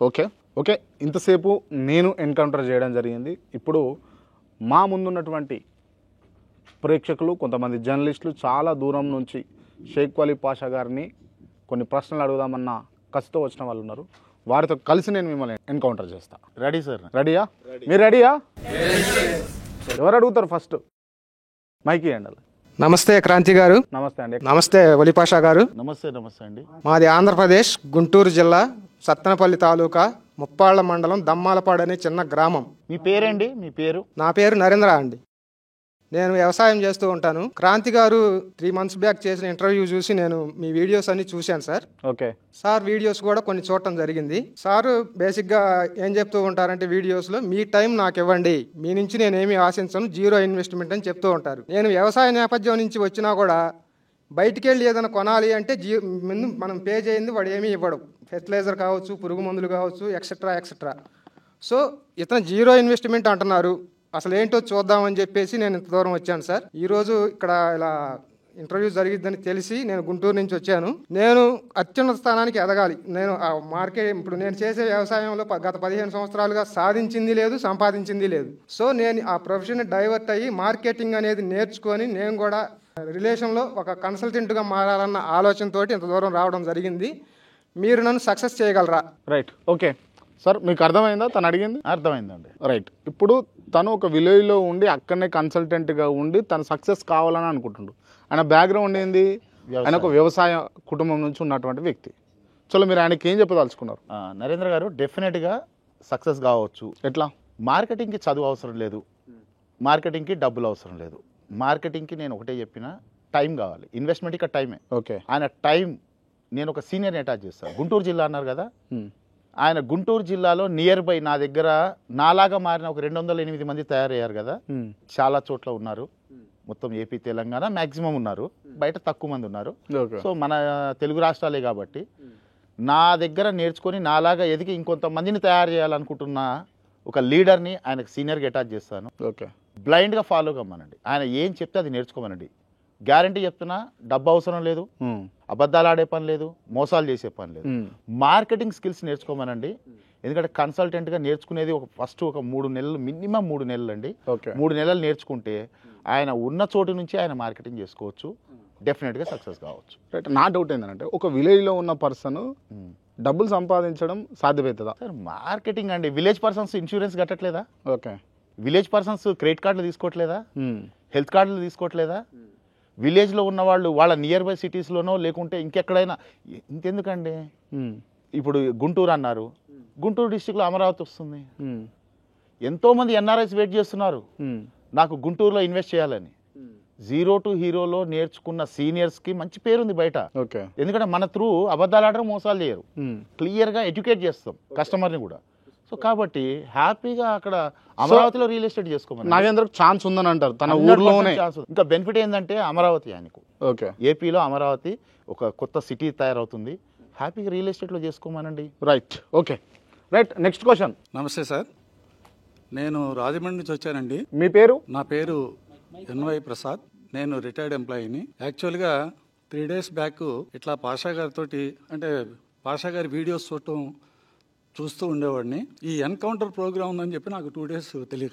ఓకే, ఇంతసేపు నేను ఎన్కౌంటర్ చేయడం జరిగింది. ఇప్పుడు మా ముందున్నటువంటి ప్రేక్షకులు, కొంతమంది జర్నలిస్టులు చాలా దూరం నుంచి షేక్ వాలీ పాషా గారిని కొన్ని ప్రశ్నలు అడుగుదామన్న కసితో వచ్చిన వాళ్ళు ఉన్నారు. వారితో కలిసి నేను మిమ్మల్ని ఎన్కౌంటర్ చేస్తా. Ready sir? రెడీయా? మీరు రెడీయా? ఎవరు అడుగుతారు ఫస్ట్? మైకి అండి. నమస్తే క్రాంతి గారు. నమస్తే అండి. నమస్తే వలీ పాషా గారు. నమస్తే అండి. మాది ఆంధ్రప్రదేశ్ గుంటూరు జిల్లా సత్తెనపల్లి తాలూకా ముప్పాళ్ల మండలం దమ్మాలపాడు అనే చిన్న గ్రామం. మీ పేరేంటి? మీ పేరు? నా పేరు నరేంద్ర అండి. నేను వ్యవసాయం చేస్తూ ఉంటాను. క్రాంతి గారు 3 months బ్యాక్ చేసిన ఇంటర్వ్యూ చూసి నేను మీ వీడియోస్ అన్ని చూశాను సార్. ఓకే సార్, వీడియోస్ కూడా కొన్ని చూడటం జరిగింది. సార్ బేసిక్గా ఏం చెప్తూ ఉంటారంటే వీడియోస్లో, మీ టైం నాకు ఇవ్వండి, మీ నుంచి నేనేమి ఆశించను, 0 ఇన్వెస్ట్మెంట్ అని చెప్తూ ఉంటారు. నేను వ్యవసాయ నేపథ్యం నుంచి వచ్చినా కూడా బయటికి వెళ్ళి ఏదైనా కొనాలి అంటే ముందు మనం పే చేయింది వాడు ఏమీ ఇవ్వడు. ఫెర్టిలైజర్ కావచ్చు, పురుగు మందులు కావచ్చు, ఎక్సెట్రా. సో ఇతను జీరో ఇన్వెస్ట్మెంట్ అంటున్నారు, అసలు ఏంటో చూద్దామని చెప్పేసి నేను ఇంత దూరం వచ్చాను సార్. ఈరోజు ఇక్కడ ఇలా ఇంటర్వ్యూ జరిగిద్దని తెలిసి నేను గుంటూరు నుంచి వచ్చాను. నేను అత్యున్నత స్థానానికి ఎదగాలి. నేను ఆ మార్కెట్ ఇప్పుడు నేను చేసే వ్యవసాయంలో గత 15 సంవత్సరాలుగా సాధించింది లేదు, సంపాదించింది లేదు. సో నేను ఆ ప్రొఫెషన్ డైవర్ట్ అయ్యి మార్కెటింగ్ అనేది నేర్చుకొని నేను కూడా రిలేషన్లో ఒక కన్సల్టెంట్గా మారాలన్న ఆలోచనతోటి ఇంత దూరం రావడం జరిగింది. మీరు నన్ను సక్సెస్ చేయగలరా? రైట్, ఓకే సార్, మీకు అర్థమైందా తను అడిగింది? అర్థమైందండి. రైట్, ఇప్పుడు తను ఒక విలేజ్లో ఉండి అక్కడనే కన్సల్టెంట్గా ఉండి తను సక్సెస్ కావాలని అనుకుంటుండు. ఆయన బ్యాక్గ్రౌండ్ ఏంది? ఆయన ఒక వ్యవసాయ కుటుంబం నుంచి ఉన్నటువంటి వ్యక్తి. చలో, మీరు ఆయనకి ఏం చెప్పదలుచుకున్నారు? నరేంద్ర గారు డెఫినెట్గా సక్సెస్ కావచ్చు. ఎట్లా? మార్కెటింగ్కి చదువు అవసరం లేదు, మార్కెటింగ్కి డబ్బులు అవసరం లేదు. మార్కెటింగ్కి నేను ఒకటే చెప్పిన, టైం కావాలి. ఇన్వెస్ట్మెంట్ ఇక్కడ టైమే. ఓకే, ఆయన టైం, నేను ఒక సీనియర్ని అటాచ్ చేస్తాను. గుంటూరు జిల్లా అన్నారు కదా, ఆయన గుంటూరు జిల్లాలో నియర్ బై నా దగ్గర నాలాగా మారిన ఒక 208 మంది తయారయ్యారు కదా, చాలా చోట్ల ఉన్నారు. మొత్తం ఏపీ తెలంగాణ మ్యాక్సిమం ఉన్నారు, బయట తక్కువ మంది ఉన్నారు. సో మన తెలుగు రాష్ట్రాలే కాబట్టి నా దగ్గర నేర్చుకొని నాలాగా ఎదిగి ఇంకొంతమందిని తయారు చేయాలనుకుంటున్న ఒక లీడర్ని ఆయనకు సీనియర్గా అటాచ్ చేస్తాను. ఓకే, బ్లైండ్గా ఫాలో కమ్మనండి. ఆయన ఏం చెప్తే అది నేర్చుకోమనండి. గ్యారంటీ చెప్తున్నా, డబ్బు అవసరం లేదు, అబద్ధాలు ఆడే పని లేదు, మోసాలు చేసే పని లేదు. మార్కెటింగ్ స్కిల్స్ నేర్చుకోమనండి. ఎందుకంటే కన్సల్టెంట్గా నేర్చుకునేది ఫస్ట్ ఒక 3 నెలలు, మినిమం 3 నెలలు అండి. 3 నెలలు నేర్చుకుంటే ఆయన ఉన్న చోటు నుంచి ఆయన మార్కెటింగ్ చేసుకోవచ్చు, డెఫినెట్గా సక్సెస్ కావచ్చు. రైట్, నా డౌట్ ఏంటంటే ఒక విలేజ్లో ఉన్న పర్సన్ డబ్బులు సంపాదించడం సాధ్యమవుతుందా? సార్ మార్కెటింగ్ అండి, విలేజ్ పర్సన్స్ ఇన్సూరెన్స్ కట్టట్లేదా? ఓకే, విలేజ్ పర్సన్స్ క్రెడిట్ కార్డులు తీసుకోవట్లేదా? హెల్త్ కార్డులు తీసుకోవట్లేదా? విలేజ్లో ఉన్న వాళ్ళు వాళ్ళ నియర్ బై సిటీస్లోనో లేకుంటే ఇంకెక్కడైనా, ఇంకెందుకండి ఇప్పుడు గుంటూరు అన్నారు, గుంటూరు డిస్టిక్లో అమరావతి వస్తుంది. ఎంతోమంది ఎన్ఆర్ఐస్ వెయిట్ చేస్తున్నారు నాకు గుంటూరులో ఇన్వెస్ట్ చేయాలని. 0 to హీరోలో నేర్చుకున్న సీనియర్స్కి మంచి పేరుంది బయట. ఓకే, ఎందుకంటే మన త్రూ అబద్ధాలు ఆడడం, మోసాలు చేయరు, క్లియర్గా ఎడ్యుకేట్ చేస్తాం కస్టమర్ని కూడా. సో కాబట్టి హ్యాపీగా అక్కడ అమరావతిలో రియల్ ఎస్టేట్ చేసుకోమని నాగేంద్ర ఛాన్స్ ఉందని అంటారు తన ఊర్లోనే. ఇంకా బెనిఫిట్ ఏంటంటే అమరావతి ఆయనకు, ఓకే, ఏపీలో అమరావతి ఒక కొత్త సిటీ తయారవుతుంది, హ్యాపీగా రియల్ ఎస్టేట్లో చేసుకోమనండి. Right, okay, right. Next question. నమస్తే సార్, నేను రాజమండ్రి నుంచి వచ్చానండి. మీ పేరు? నా పేరు ఎన్వై ప్రసాద్, నేను రిటైర్డ్ ఎంప్లాయీని. యాక్చువల్గా 3 days బ్యాక్ ఇట్లా పాషా గారితో, అంటే పాషా గారి వీడియోస్ చూస్తూ ఉండేవాడిని. ఈ ఎన్కౌంటర్ ప్రోగ్రామ్ ఉందని చెప్పి నాకు 2 days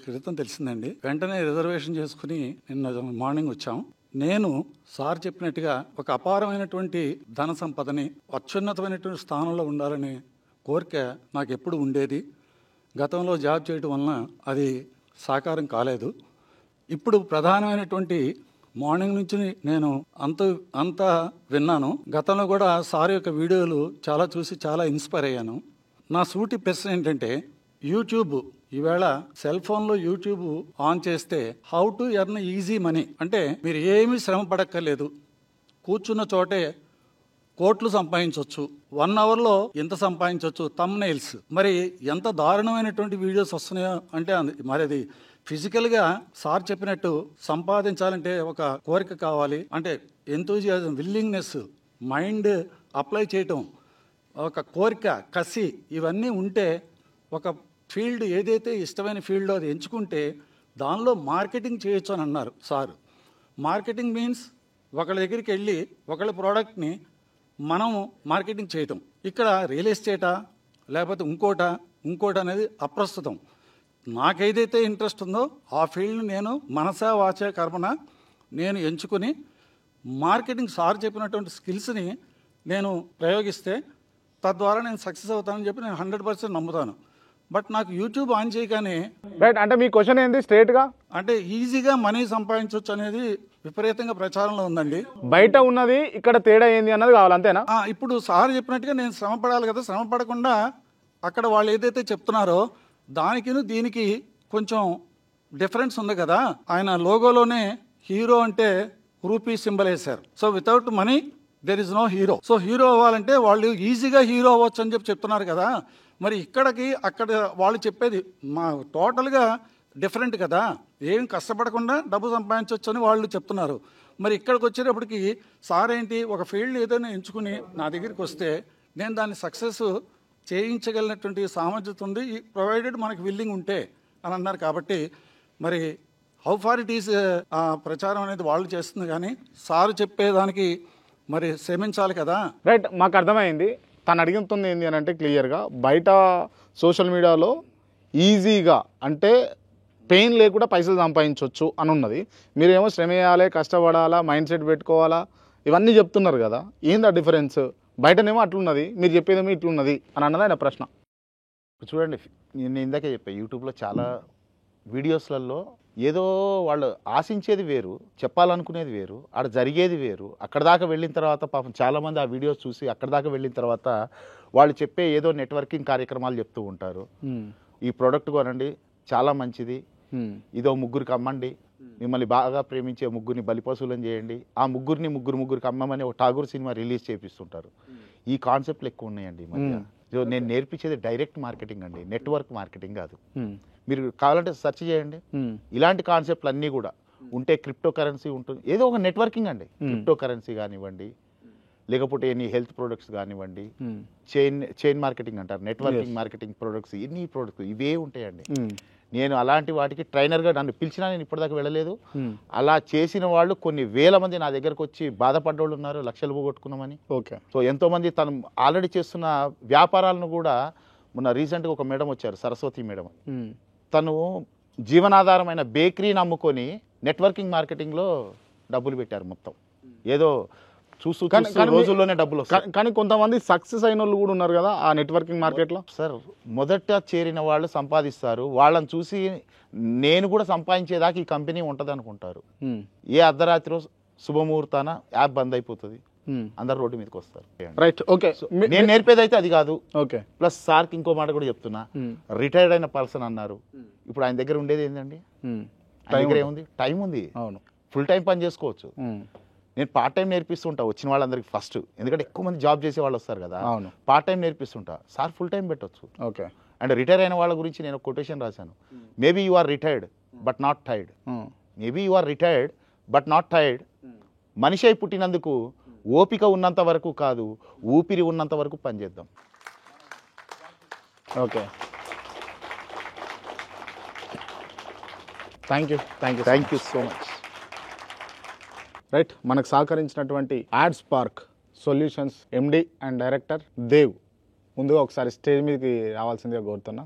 క్రితం తెలిసిందండి. వెంటనే రిజర్వేషన్ చేసుకుని నిన్న మార్నింగ్ వచ్చాం. నేను సార్ చెప్పినట్టుగా ఒక అపారమైనటువంటి ధన సంపదని, అత్యున్నతమైనటువంటి స్థానంలో ఉండాలనే కోరిక నాకు ఎప్పుడు ఉండేది. గతంలో జాబ్ చేయడం వలన అది సాకారం కాలేదు. ఇప్పుడు ప్రధానమైనటువంటి మార్నింగ్ నుంచి నేను అంత విన్నాను. గతంలో కూడా సార్ యొక్క వీడియోలు చాలా చూసి చాలా ఇన్స్పైర్ అయ్యాను. నా సూటి ప్రశ్న ఏంటంటే, యూట్యూబ్ ఈవేళ సెల్ ఫోన్లో యూట్యూబ్ ఆన్ చేస్తే how to earn easy money, అంటే మీరు ఏమీ శ్రమ పడక్కర్లేదు, కూర్చున్న చోటే కోట్లు సంపాదించవచ్చు, 1 hourలో ఎంత సంపాదించవచ్చు, థంబ్నెయిల్స్. మరి ఎంత దారుణమైనటువంటి వీడియోస్ వస్తున్నాయో అంటే మరి అది ఫిజికల్గా సార్ చెప్పినట్టు సంపాదించాలంటే ఒక కోరిక కావాలి, అంటే ఎంతూజియాజం, విల్లింగ్నెస్, మైండ్ అప్లై చేయటం, ఒక కోరిక, కసి, ఇవన్నీ ఉంటే ఒక ఫీల్డ్ ఏదైతే ఇష్టమైన ఫీల్డ్లో అది ఎంచుకుంటే దానిలో మార్కెటింగ్ చేయొచ్చు అని అన్నారు సార్. మార్కెటింగ్ మీన్స్ ఒకళ్ళ దగ్గరికి వెళ్ళి ఒకళ్ళ ప్రోడక్ట్ని మనం మార్కెటింగ్ చేయటం. ఇక్కడ రియల్ ఎస్టేటా లేకపోతే ఇంకోట అనేది అప్రస్తుతం. నాకేదైతే ఇంట్రెస్ట్ ఉందో ఆ ఫీల్డ్ని నేను మనసా వాచా కర్మన నేను ఎంచుకుని మార్కెటింగ్ సార్ చెప్పినటువంటి స్కిల్స్ని నేను ప్రయోగిస్తే తద్వారా నేను సక్సెస్ అవుతానని చెప్పి నేను 100% నమ్ముతాను. బట్ నాకు యూట్యూబ్ ఆన్ చేయగానే, రైట్, అంటే మీ క్వశ్చన్ ఏంది స్ట్రేట్గా? అంటే ఈజీగా మనీ సంపాదించవచ్చు అనేది విపరీతంగా ప్రచారంలో ఉందండి. బయట ఉన్నది ఇక్కడ తేడా ఏంది అన్నది కావాలి, అంతేనా? ఇప్పుడు సార్ చెప్పినట్టుగా నేను శ్రమ పడాలి కదా, శ్రమ పడకుండా అక్కడ వాళ్ళు ఏదైతే చెప్తున్నారో దానికి దీనికి కొంచెం డిఫరెన్స్ ఉంది కదా. ఆయన లోగోలోనే హీరో అంటే రూపీ సింబల్ వేశారు. So without money there is no hero. So hero అవ్వాలంటే వాళ్ళు ఈజీగా హీరో అవ్వచ్చు అని చెప్తున్నారు కదా. మరి అక్కడ వాళ్ళు చెప్పేది మా టోటల్గా డిఫరెంట్ కదా. ఏం కష్టపడకుండా డబ్బు సంపాదించవచ్చు అని వాళ్ళు చెప్తున్నారు. మరి ఇక్కడికి వచ్చేటప్పటికి సార్ ఏంటి, ఒక ఫీల్డ్ ఏదైనా ఎంచుకుని నా దగ్గరికి వస్తే నేను దాన్ని సక్సెస్ చేయించగలిగినటువంటి సామర్థ్యత ఉంది, ప్రొవైడెడ్ మనకి విల్లింగ్ ఉంటే అని అన్నారు. కాబట్టి మరి హౌ ఫార్ ఇట్ ఈస్ ప్రచారం అనేది వాళ్ళు చేస్తుంది, కానీ సారు చెప్పేదానికి మరి శ్రమించాలి కదా. రైట్, మాకు అర్థమైంది. తను అడుగుతుంది ఏంటి అని అంటే క్లియర్గా బయట సోషల్ మీడియాలో ఈజీగా అంటే పెయిన్ లేకుండా పైసలు సంపాదించవచ్చు అని ఉన్నది. మీరేమో శ్రమ చేయాలి, కష్టపడాలా, మైండ్ సెట్ పెట్టుకోవాలా, ఇవన్నీ చెప్తున్నారు కదా. ఏంది ఆ డిఫరెన్స్? బయటనేమో అట్లున్నది, మీరు చెప్పేదేమో ఇట్లున్నది అని అన్నది ఆయన ప్రశ్న. చూడండి, నేను ఇందాకే చెప్పాను, యూట్యూబ్లో చాలా వీడియోస్లలో ఏదో వాళ్ళు ఆశించేది వేరు, చెప్పాలనుకునేది వేరు, ఆడ జరిగేది వేరు. అక్కడ దాకా వెళ్ళిన తర్వాత పాపం చాలామంది ఆ వీడియోస్ చూసి అక్కడ దాకా వెళ్ళిన తర్వాత వాళ్ళు చెప్పే ఏదో నెట్వర్కింగ్ కార్యక్రమాలు చెప్తూ ఉంటారు. ఈ ప్రోడక్ట్ కొనండి, చాలా మంచిది, ఇదో ముగ్గురికి అమ్మండి, మిమ్మల్ని బాగా ప్రేమించే ముగ్గురిని బలిపశువులను చేయండి, ఆ ముగ్గురికి అమ్మమని ఒక ఠాగూర్ సినిమా రిలీజ్ చేపిస్తుంటారు. ఈ కాన్సెప్ట్లు ఎక్కువ ఉన్నాయండి ఈ మధ్య. నేను నేర్పించేది డైరెక్ట్ మార్కెటింగ్ అండి, నెట్వర్క్ మార్కెటింగ్ కాదు. మీరు కావాలంటే సెర్చ్ చేయండి, ఇలాంటి కాన్సెప్ట్లు అన్నీ కూడా ఉంటే. క్రిప్టో కరెన్సీ ఉంటుంది, ఏదో ఒక నెట్వర్కింగ్ అండి. క్రిప్టో కరెన్సీ కానివ్వండి, లేకపోతే ఎన్ని హెల్త్ ప్రొడక్ట్స్ కానివ్వండి, చైన్ మార్కెటింగ్ అంటారు, నెట్వర్కింగ్ మార్కెటింగ్ ప్రొడక్ట్స్, ఎన్ని ప్రొడక్ట్స్ ఇవే ఉంటాయండి. నేను అలాంటి వాటికి ట్రైనర్గా నన్ను పిలిచినా నేను ఇప్పటిదాకా వెళ్ళలేదు. అలా చేసిన వాళ్ళు కొన్ని వేల మంది నా దగ్గరకు వచ్చి బాధపడ్డోళ్ళు ఉన్నారు, లక్షలు పోగొట్టుకున్నామని. ఓకే. సో ఎంతోమంది తను ఆల్రెడీ చేస్తున్న వ్యాపారాలను కూడా, మొన్న రీసెంట్గా ఒక మేడం వచ్చారు, సరస్వతి మేడం. తను జీవనాధారమైన బేకరీని అమ్ముకొని నెట్వర్కింగ్ మార్కెటింగ్లో డబ్బులు పెట్టారు మొత్తం. ఏదో చూస్తూ రోజుల్లోనే డబ్బులు వస్తాయి. కానీ కొంతమంది సక్సెస్ అయిన వాళ్ళు కూడా ఉన్నారు కదా ఆ నెట్వర్కింగ్ మార్కెట్లో. సార్, మొదట చేరిన వాళ్ళు సంపాదిస్తారు, వాళ్ళని చూసి నేను కూడా సంపాదించేదాకా ఈ కంపెనీ ఉంటుంది అనుకుంటారు. ఏ అర్ధరాత్రి శుభముహూర్తాన యాప్ బంద్ అయిపోతుంది, అందరు రోడ్డు మీదకి వస్తారు. Right, okay. నేను నేర్పేది అయితే అది కాదు. ఓకే. ప్లస్ సార్కి ఇంకో మాట కూడా చెప్తున్నా, రిటైర్డ్ అయిన పర్సన్ అన్నారు. ఇప్పుడు ఆయన దగ్గర ఉండేది ఏంటండి? ఆయన దగ్గర ఏముంది? టైం ఉంది. అవును, ఫుల్ టైం పని చేసుకోవచ్చు. నేను పార్ట్ టైం నేర్పిస్తుంటా వచ్చిన వాళ్ళందరికీ ఫస్ట్, ఎందుకంటే ఎక్కువ మంది జాబ్ చేసే వాళ్ళు వస్తారు కదా. అవును, పార్ట్ టైం నేర్పిస్తుంటా. సార్ ఫుల్ టైం పెట్టొచ్చు. ఓకే. అండ్ రిటైర్ అయిన వాళ్ళ గురించి నేను కొటేషన్ రాశాను. Maybe you are retired but not tired. Maybe you are retired but not tired. మనిషి అయి పుట్టినందుకు ఓపిక ఉన్నంత వరకు కాదు, ఊపిరి ఉన్నంత వరకు పనిచేద్దాం. Okay, thank you so much. Right, మనకు సహకరించినటువంటి ad spark solutions MD and director Dev ముందుగా ఒకసారి స్టేజ్ మీదకి రావాల్సిందిగా కోరుతున్నా.